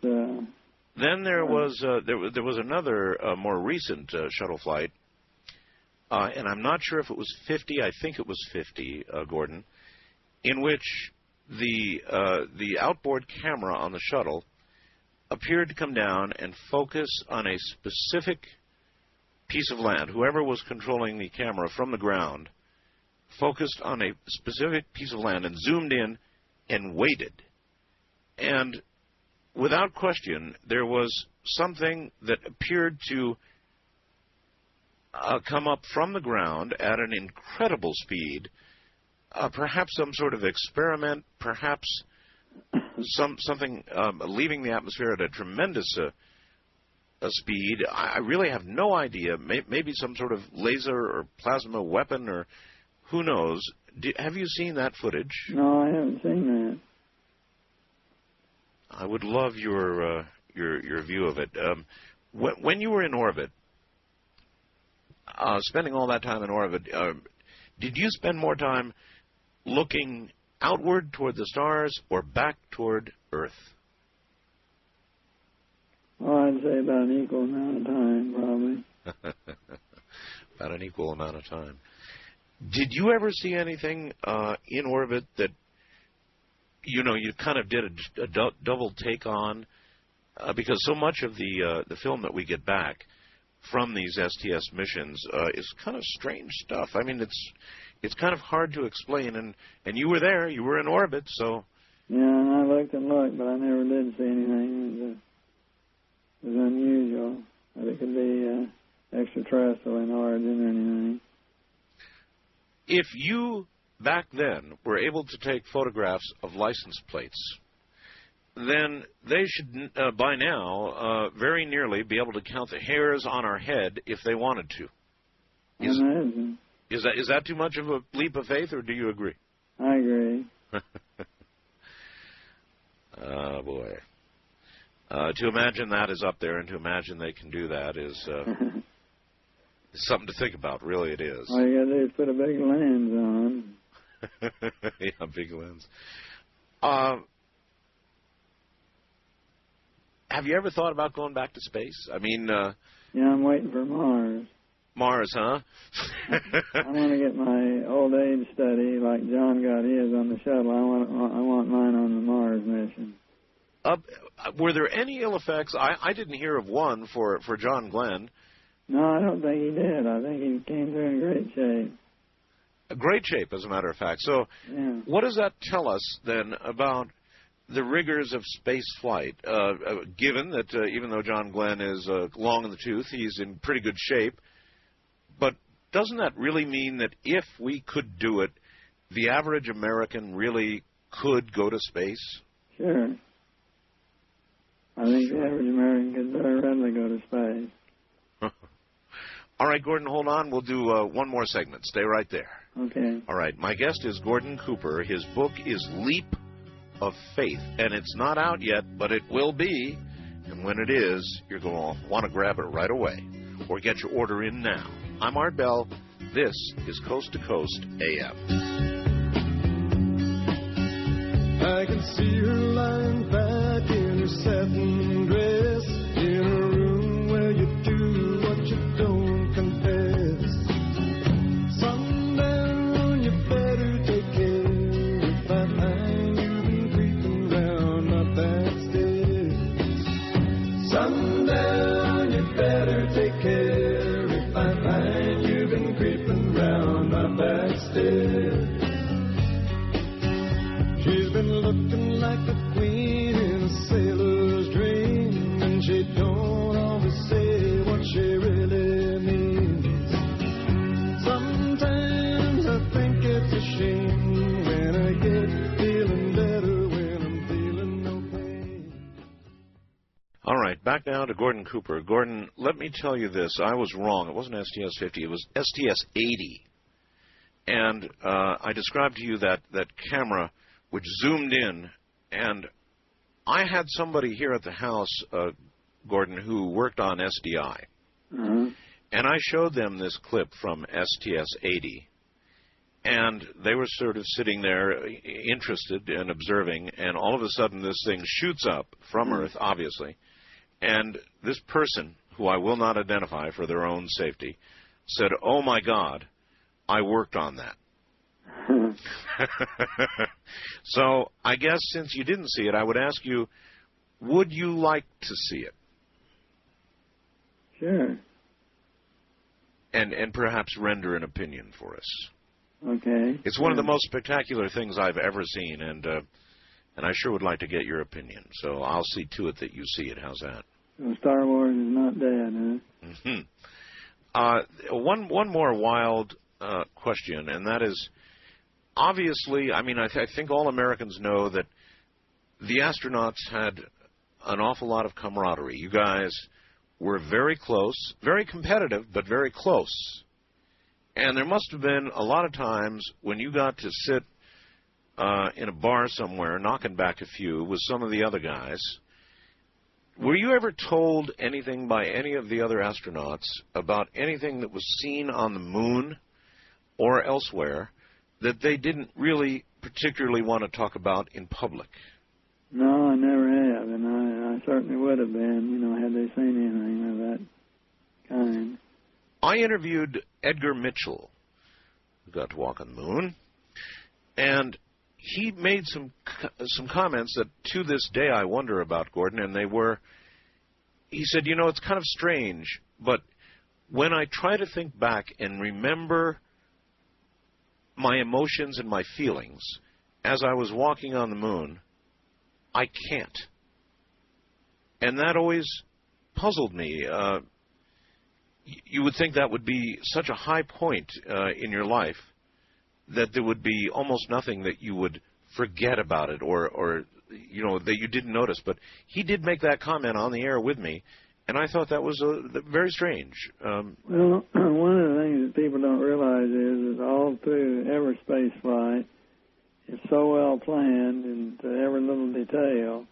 Then there was another more recent shuttle flight, and I'm not sure if it was 50. I think it was 50, Gordon, in which the outboard camera on the shuttle appeared to come down and focus on a specific piece of land. Whoever was controlling the camera from the ground focused on a specific piece of land and zoomed in and waited. And without question, there was something that appeared to come up from the ground at an incredible speed, perhaps some sort of experiment, perhaps something leaving the atmosphere at a tremendous speed. I really have no idea. Maybe some sort of laser or plasma weapon, or who knows. Have you seen that footage? No, I haven't seen that. I would love your view of it. When you were in orbit, spending all that time in orbit, did you spend more time looking outward toward the stars or back toward Earth? Well, I'd say about an equal amount of time, probably. About an equal amount of time. Did you ever see anything in orbit that, you kind of did a double take on? Because so much of the film that we get back from these STS missions is kind of strange stuff. I mean, it's kind of hard to explain, and you were there, you were in orbit, so... Yeah, and I looked and looked, but I never did see anything. It was unusual that it could be extraterrestrial in origin or anything. If you, back then, were able to take photographs of license plates, then they should, by now, very nearly be able to count the hairs on our head if they wanted to. Is that too much of a leap of faith, or do you agree? I agree. Oh, boy. To imagine that is up there, and to imagine they can do that is something to think about. Really, it is. All you got to do is put a big lens on. Yeah, big lens. Have you ever thought about going back to space? I mean... yeah, I'm waiting for Mars. Mars, huh? I want to get my old age study like John got his on the shuttle. I want mine on the Mars mission. Were there any ill effects? I didn't hear of one for John Glenn. No, I don't think he did. I think he came through in great shape. A great shape, as a matter of fact. So yeah. What does that tell us, then, about the rigors of space flight, given that even though John Glenn is long in the tooth, he's in pretty good shape? But doesn't that really mean that if we could do it, the average American really could go to space? Sure. I think the average American could very readily go to space. All right, Gordon, hold on. We'll do one more segment. Stay right there. Okay. All right. My guest is Gordon Cooper. His book is Leap of Faith, and it's not out yet, but it will be. And when it is, you're going to want to grab it right away or get your order in now. I'm Art Bell. This is Coast to Coast AM. I can see her lying back in her satin dress in a room where you do what you don't confess. Sundown, you better take care if I find you've been creeping round my back stairs. Sundown, you better take care if I find you've been creeping round my back stairs. She's been looking like a queen in a sailor's dream, and she don't always say what she really means. Sometimes I think it's a shame when I get feeling better when I'm feeling no pain. All right, back now to Gordon Cooper. Gordon, let me tell you this. I was wrong. It wasn't STS-50. It was STS-80. And I described to you that camera which zoomed in, and I had somebody here at the house, Gordon, who worked on SDI. Mm-hmm. And I showed them this clip from STS-80, and they were sort of sitting there interested and observing, and all of a sudden this thing shoots up from Earth, obviously, and this person, who I will not identify for their own safety, said, "Oh, my God, I worked on that." So I guess since you didn't see it, I would ask you, Would you like to see it? Sure. And perhaps render an opinion for us. Okay. It's one of the most spectacular things I've ever seen, and I sure would like to get your opinion. So I'll see to it that you see it. How's that? So Star Wars is not dead, huh? One more wild question, and that is, obviously, I mean, I think all Americans know that the astronauts had an awful lot of camaraderie. You guys were very close, very competitive, but very close. And there must have been a lot of times when you got to sit in a bar somewhere, knocking back a few with some of the other guys. Were you ever told anything by any of the other astronauts about anything that was seen on the moon or elsewhere that they didn't really particularly want to talk about in public? No, I never have, and I certainly would have been, had they seen anything of that kind. I interviewed Edgar Mitchell, who got to walk on the moon, and he made some comments that to this day I wonder about, Gordon, and they were, he said, it's kind of strange, but when I try to think back and remember my emotions and my feelings as I was walking on the moon, I can't. And that always puzzled me. You would think that would be such a high point in your life that there would be almost nothing that you would forget about it or that you didn't notice. But he did make that comment on the air with me, and I thought that was very strange. Well, one of the things that people don't realize is all through every space flight, it's so well planned into every little detail,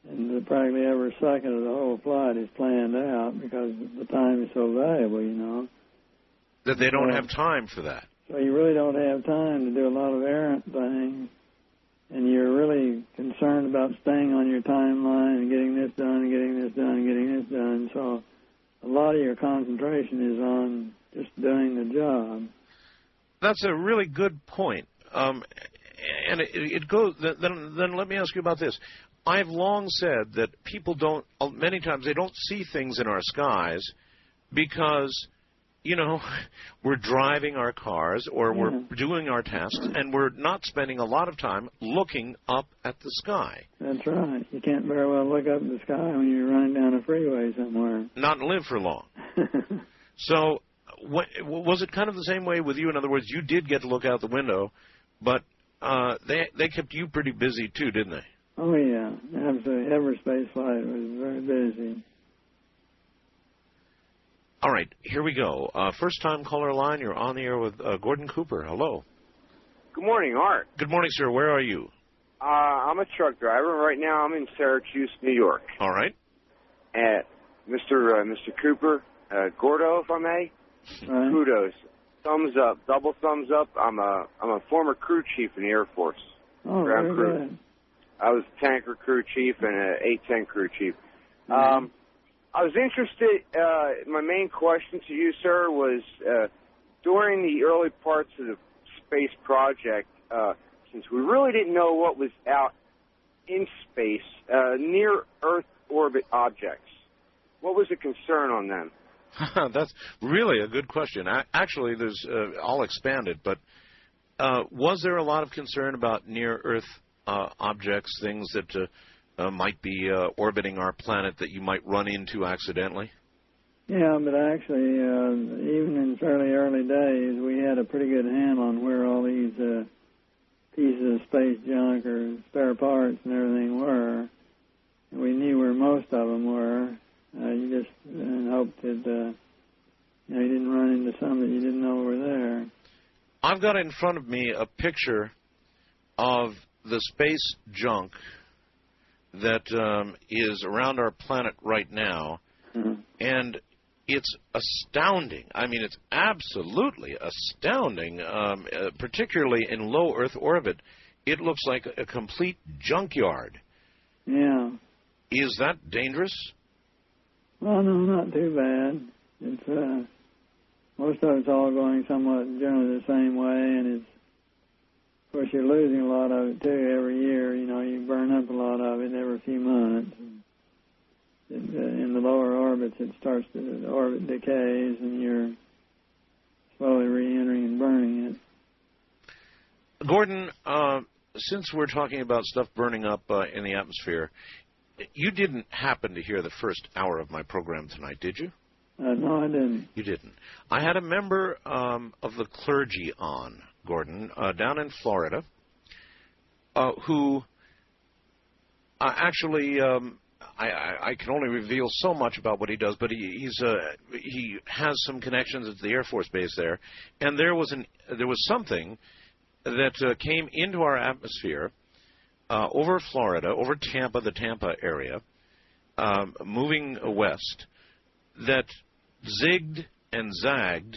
and practically every second of the whole flight is planned out because the time is so valuable, That they don't have time for that. So you really don't have time to do a lot of errant things, and you're really concerned about staying on your timeline and getting this done and getting this done and getting this done. So a lot of your concentration is on just doing the job. That's a really good point. And it goes. Then let me ask you about this. I've long said that people don't. Many times they don't see things in our skies because, we're driving our cars or we're doing our tasks, and we're not spending a lot of time looking up at the sky. That's right. You can't very well look up at the sky when you're running down a freeway somewhere. Not live for long. So, was it kind of the same way with you? In other words, you did get to look out the window, but they kept you pretty busy too, didn't they? Oh, yeah. Absolutely. Every space flight was very busy. All right, here we go. First-time caller line, you're on the air with Gordon Cooper. Hello. Good morning, Art. Good morning, sir. Where are you? I'm a truck driver. Right now I'm in Syracuse, New York. All right. Mr. Cooper, Gordo, if I may, kudos. Thumbs up, double thumbs up. I'm a former crew chief in the Air Force. Oh, ground very crew. good. I was a tanker crew chief and an A-10 crew chief. I was interested, my main question to you, sir, was during the early parts of the space project, since we really didn't know what was out in space, near Earth orbit objects, what was the concern on them? That's really a good question. Actually, I'll expand it, but was there a lot of concern about near-Earth objects, things that might be orbiting our planet that you might run into accidentally? Yeah, but actually, even in fairly early days, we had a pretty good handle on where all these pieces of space junk or spare parts and everything were. We knew where most of them were. You just hoped that you didn't run into some that you didn't know were there. I've got in front of me a picture of the space junk that is around our planet right now, and it's astounding. I mean, it's absolutely astounding, particularly in low Earth orbit. It looks like a complete junkyard. Yeah. Is that dangerous? Well, no, not too bad. It's most of it's all going somewhat generally the same way, and Of course, you're losing a lot of it, too, every year. You know, you burn up a lot of it every few months. In the lower orbits, the orbit decays, and you're slowly re-entering and burning it. Gordon, since we're talking about stuff burning up in the atmosphere, you didn't happen to hear the first hour of my program tonight, did you? No, I didn't. You didn't. I had a member of the clergy on, Gordon, down in Florida, who actually, I can only reveal so much about what he does, but he has some connections at the Air Force Base there, and there was something that came into our atmosphere over Florida, over Tampa, the Tampa area, moving west, that zigged and zagged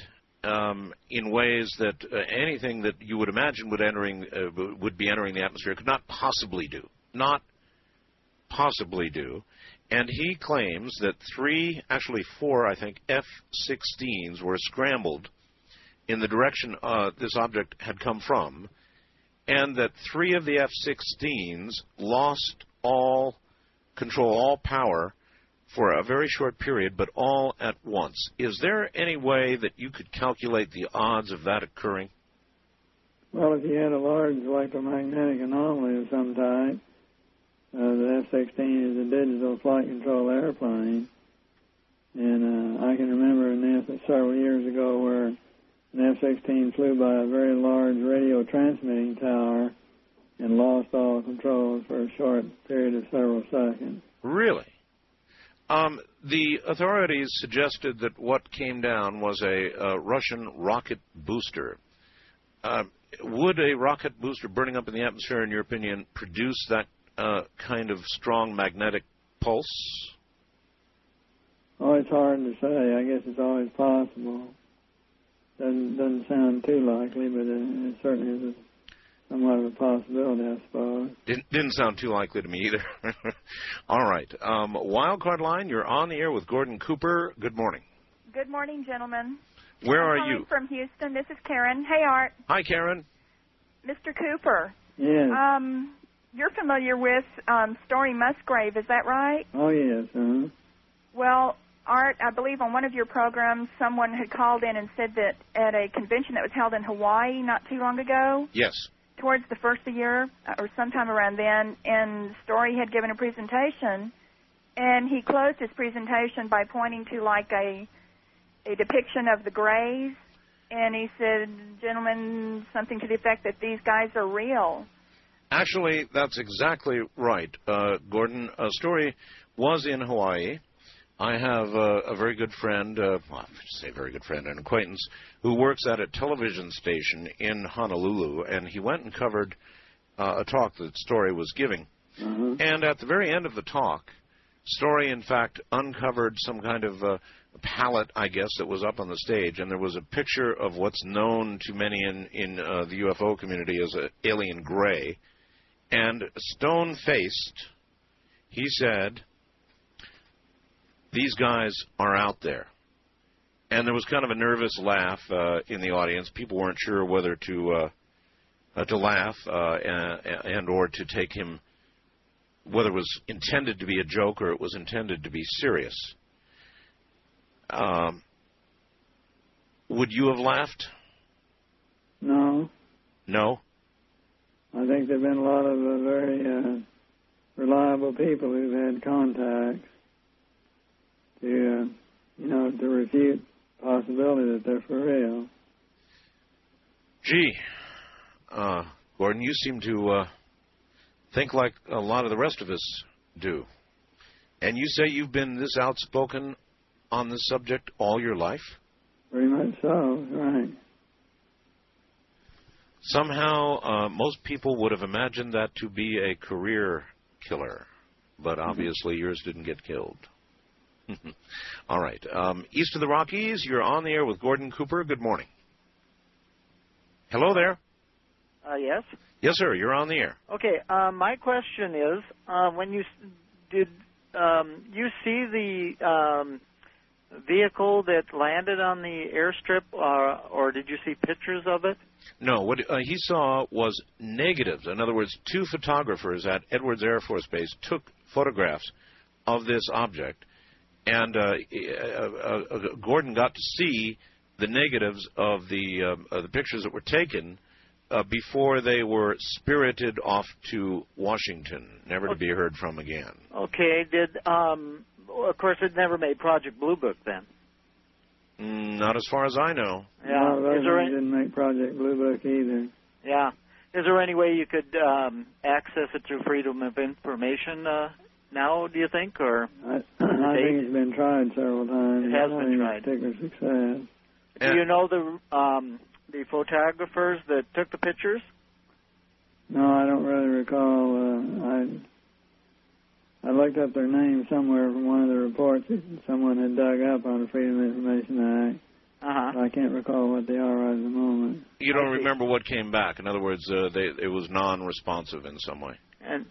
in ways that anything that you would imagine would be entering the atmosphere could not possibly do. Not possibly do. And he claims that four, I think, F-16s were scrambled in the direction this object had come from, and that 3 of the F-16s lost all control, all power, for a very short period, but all at once. Is there any way that you could calculate the odds of that occurring? Well, if you had a large electromagnetic anomaly of some type, the F-16 is a digital flight control airplane, and I can remember an instance several years ago where an F-16 flew by a very large radio transmitting tower and lost all controls for a short period of several seconds. Really? The authorities suggested that what came down was a Russian rocket booster. Would a rocket booster burning up in the atmosphere, in your opinion, produce that kind of strong magnetic pulse? Oh, it's hard to say. I guess it's always possible. Doesn't sound too likely, but it certainly is somewhat of a possibility, I suppose. Didn't sound too likely to me either. All right. Wildcard line, you're on the air with Gordon Cooper. Good morning. Good morning, gentlemen. Where are I'm you? from Houston. This is Karen. Hey, Art. Hi, Karen. Mr. Cooper. Yes. You're familiar with Story Musgrave, is that right? Oh, yes. Uh-huh. Well, Art, I believe on one of your programs, someone had called in and said that at a convention that was held in Hawaii not too long ago. Yes. Towards the first of the year, or sometime around then, and Story had given a presentation, and he closed his presentation by pointing to like a depiction of the Greys, and he said, gentlemen, something to the effect that these guys are real. Actually, that's exactly right, Gordon. Story was in Hawaii. I have a very good friend, well, I should say very good friend, an acquaintance, who works at a television station in Honolulu, and he went and covered a talk that Story was giving. Mm-hmm. And at the very end of the talk, Story, in fact, uncovered some kind of a palette, I guess, that was up on the stage, and there was a picture of what's known to many in the UFO community as an alien gray. And stone-faced, he said, these guys are out there. And there was kind of a nervous laugh in the audience. People weren't sure whether to laugh and or to take him, whether it was intended to be a joke or it was intended to be serious. Would you have laughed? No. No? I think there have been a lot of very reliable people who've had contacts to refute the possibility that they're for real. Gee, Gordon, you seem to think like a lot of the rest of us do. And you say you've been this outspoken on this subject all your life? Very much so, right. Somehow, most people would have imagined that to be a career killer, but obviously yours didn't get killed. All right. East of the Rockies, you're on the air with Gordon Cooper. Good morning. Hello there. Yes? Yes, sir. You're on the air. Okay. My question is, when you did you see the vehicle that landed on the airstrip, or did you see pictures of it? No, what he saw was negatives. In other words, two photographers at Edwards Air Force Base took photographs of this object, and Gordon got to see the negatives of the pictures that were taken before they were spirited off to Washington, never to be heard from again. Okay. Of course, it never made Project Blue Book then. Not as far as I know. Yeah. Didn't make Project Blue Book either. Yeah. Is there any way you could access it through Freedom of Information now, do you think? Or I think it's been tried several times. It has been tried. Particular success. Do you know the photographers that took the pictures? No, I don't really recall. I looked up their names somewhere from one of the reports that someone had dug up on the Freedom of Information Act. I can't recall what they are right at the moment. You don't remember what came back? In other words, it was non-responsive in some way. And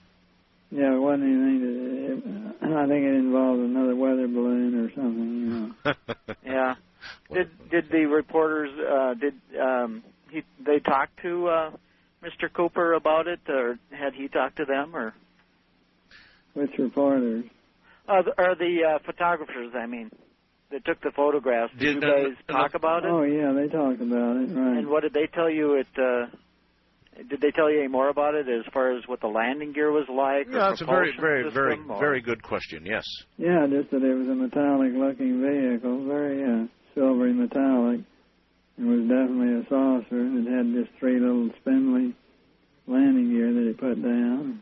yeah, it wasn't anything. I think it involved another weather balloon or something. You know. Yeah. Did the reporters they talk to Mr. Cooper about it, or had he talked to them, or which reporters? Or the photographers, I mean, that took the photographs. Did you guys talk about it? Oh yeah, they talked about it, right? And what did they tell you? Did they tell you any more about it as far as what the landing gear was like? Yeah, that's a very good question. Yes. Yeah, just that it was a metallic-looking vehicle, very silvery metallic. It was definitely a saucer, and it had just three little spindly landing gear that it put down.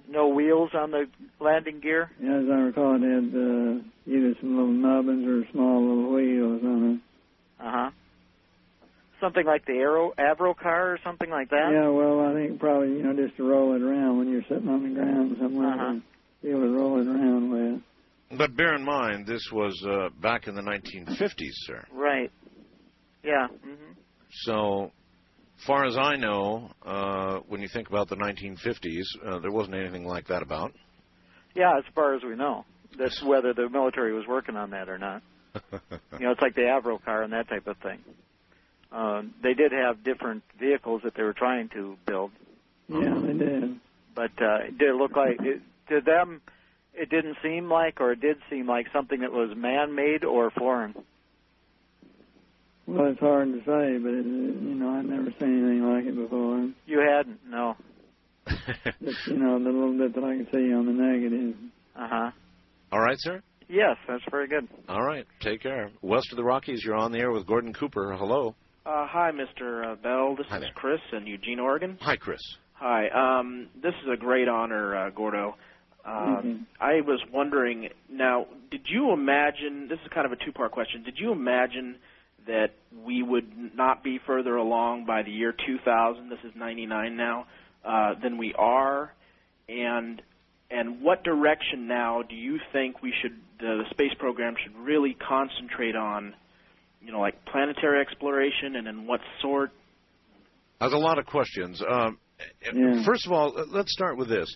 No wheels on the landing gear? Yeah, as I recall, it had either some little nubbins or small little wheels on it. Something like the Avro car or something like that? Yeah, well, I think probably, just to roll it around when you're sitting on the ground somewhere to be able to roll it around with. But bear in mind, this was back in the 1950s, sir. Right. Yeah. So, far as I know, when you think about the 1950s, there wasn't anything like that about. Yeah, as far as we know. That's whether the military was working on that or not. It's like the Avro car and that type of thing. They did have different vehicles that they were trying to build. Yeah, they did. But did it look like, to them, it didn't seem like, or it did seem like something that was man-made or foreign? Well, it's hard to say, but, I've never seen anything like it before. You hadn't? No. Just, the little bit that I can see on the negative. All right, sir? Yes, that's very good. All right, take care. West of the Rockies, you're on the air with Gordon Cooper. Hello. Hi, Mr. Bell. This is Chris in Eugene, Oregon. Hi, Chris. Hi. This is a great honor, Gordo. I was wondering, now, did you imagine, this is kind of a two-part question, did you imagine that we would not be further along by the year 2000, this is 99 now, than we are? And what direction now do you think the space program should really concentrate on? Like planetary exploration, and in what sort? There's a lot of questions. First of all, let's start with this.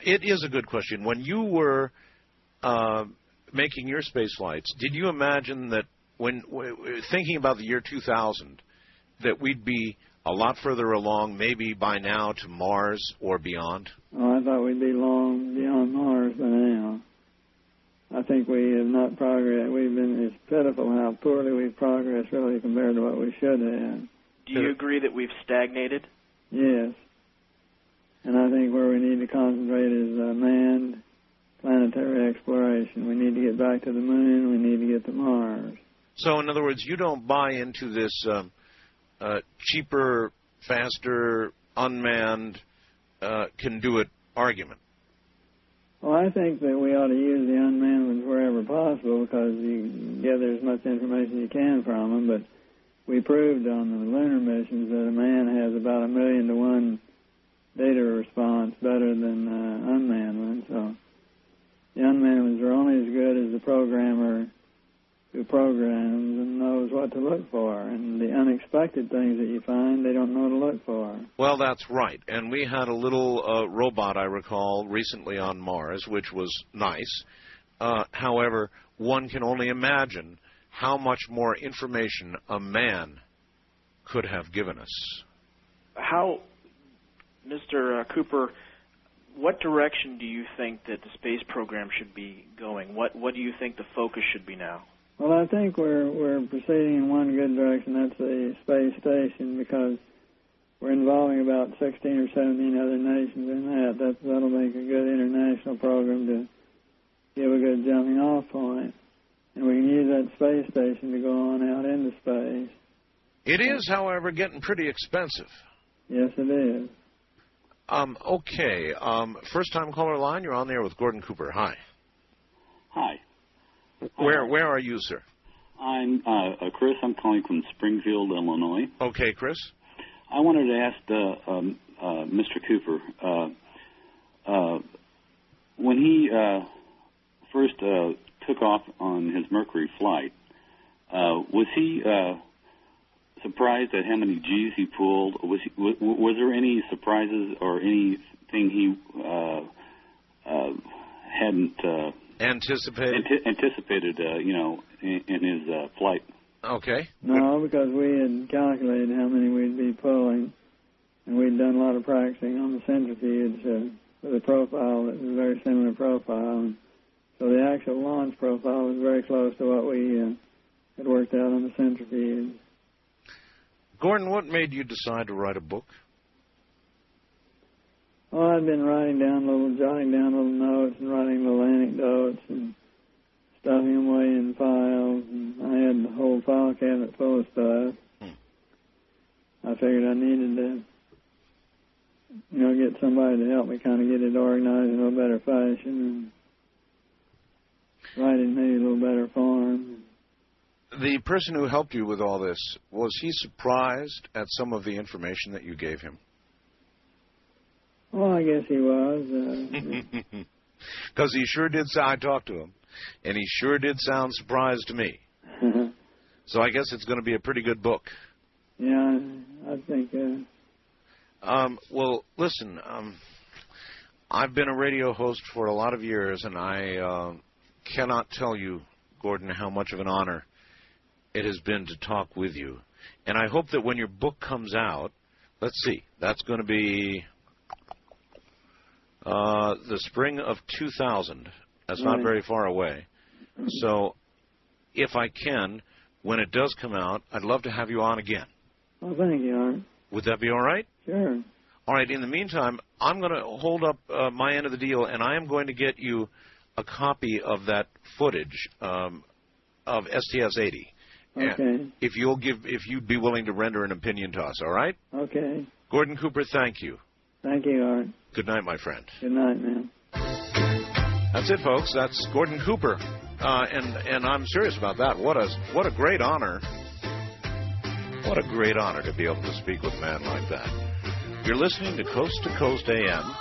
It is a good question. When you were making your space flights, did you imagine that when thinking about the year 2000, that we'd be a lot further along, maybe by now, to Mars or beyond? Oh, I thought we'd be long beyond Mars by now. I think we have not progressed. It's pitiful how poorly we've progressed, really, compared to what we should have. Do you agree that we've stagnated? Yes. And I think where we need to concentrate is manned planetary exploration. We need to get back to the moon. We need to get to Mars. So, in other words, you don't buy into this cheaper, faster, unmanned, can-do-it argument? Well, I think that we ought to use the unmanned ones wherever possible because you gather as much information you can from them. But we proved on the lunar missions that a man has about 1,000,000 to 1 data response better than unmanned ones. So the unmanned ones are only as good as the programmer who programs and knows what to look for. And the unexpected things that you find, they don't know to look for. Well, that's right. And we had a little robot, I recall, recently on Mars, which was nice. However, one can only imagine how much more information a man could have given us. How, Mr. Cooper, what direction do you think that the space program should be going? What do you think the focus should be now? Well, I think we're proceeding in one good direction. That's the space station, because we're involving about 16 or 17 other nations in that. That'll make a good international program to give a good jumping off point. And we can use that space station to go on out into space. It is, however, getting pretty expensive. Yes, it is. Okay. First-time caller line, you're on there with Gordon Cooper. Hi. Hi. Where are you, sir? I'm Chris. I'm calling from Springfield, Illinois. Okay, Chris. I wanted to ask Mr. Cooper, when he first took off on his Mercury flight, was he surprised at how many G's he pulled? Was there any surprises or anything he hadn't anticipated, in his flight? Okay. No, because we had calculated how many we'd be pulling, and we'd done a lot of practicing on the centrifuge with a profile that was a very similar profile. And so the actual launch profile was very close to what we had worked out on the centrifuge. Gordon, what made you decide to write a book? Well, I'd been jotting down little notes and writing little anecdotes and stuffing them away in files. And I had the whole file cabinet full of stuff. I figured I needed to, get somebody to help me kind of get it organized in a little better fashion and write in maybe a little better form. The person who helped you with all this, was he surprised at some of the information that you gave him? Well, I guess he was. Because he sure did. I talked to him, and he sure did sound surprised to me. So I guess it's going to be a pretty good book. Yeah, I think. Well, listen, I've been a radio host for a lot of years, and I cannot tell you, Gordon, how much of an honor it has been to talk with you. And I hope that when your book comes out, let's see, that's going to be the spring of 2000. That's not very far away. So if I can, when it does come out, I'd love to have you on again. Well, thank you, Art. Would that be all right? Sure. All right. In the meantime, I'm going to hold up my end of the deal, and I am going to get you a copy of that footage of STS-80. Okay. If you'd be willing to render an opinion to us, all right? Okay. Gordon Cooper, thank you. Thank you, Art. Good night, my friend. Good night, man. That's it, folks. That's Gordon Cooper, and I'm serious about that. What a great honor. What a great honor to be able to speak with a man like that. You're listening to Coast to Coast AM,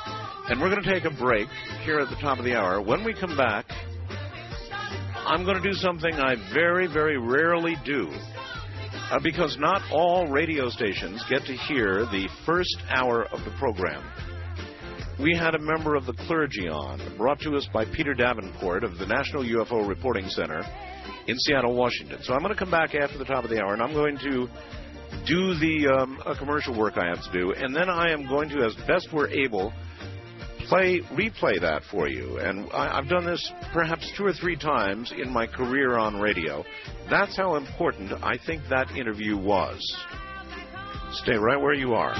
and we're going to take a break here at the top of the hour. When we come back, I'm going to do something I very, very rarely do, because not all radio stations get to hear the first hour of the program. We had a member of the clergy on, brought to us by Peter Davenport of the National UFO Reporting Center in Seattle, Washington. So I'm going to come back after the top of the hour, and I'm going to do the commercial work I have to do, and then I am going to, as best we're able, replay that for you. And I've done this perhaps 2 or 3 times in my career on radio. That's how important I think that interview was. Stay right where you are.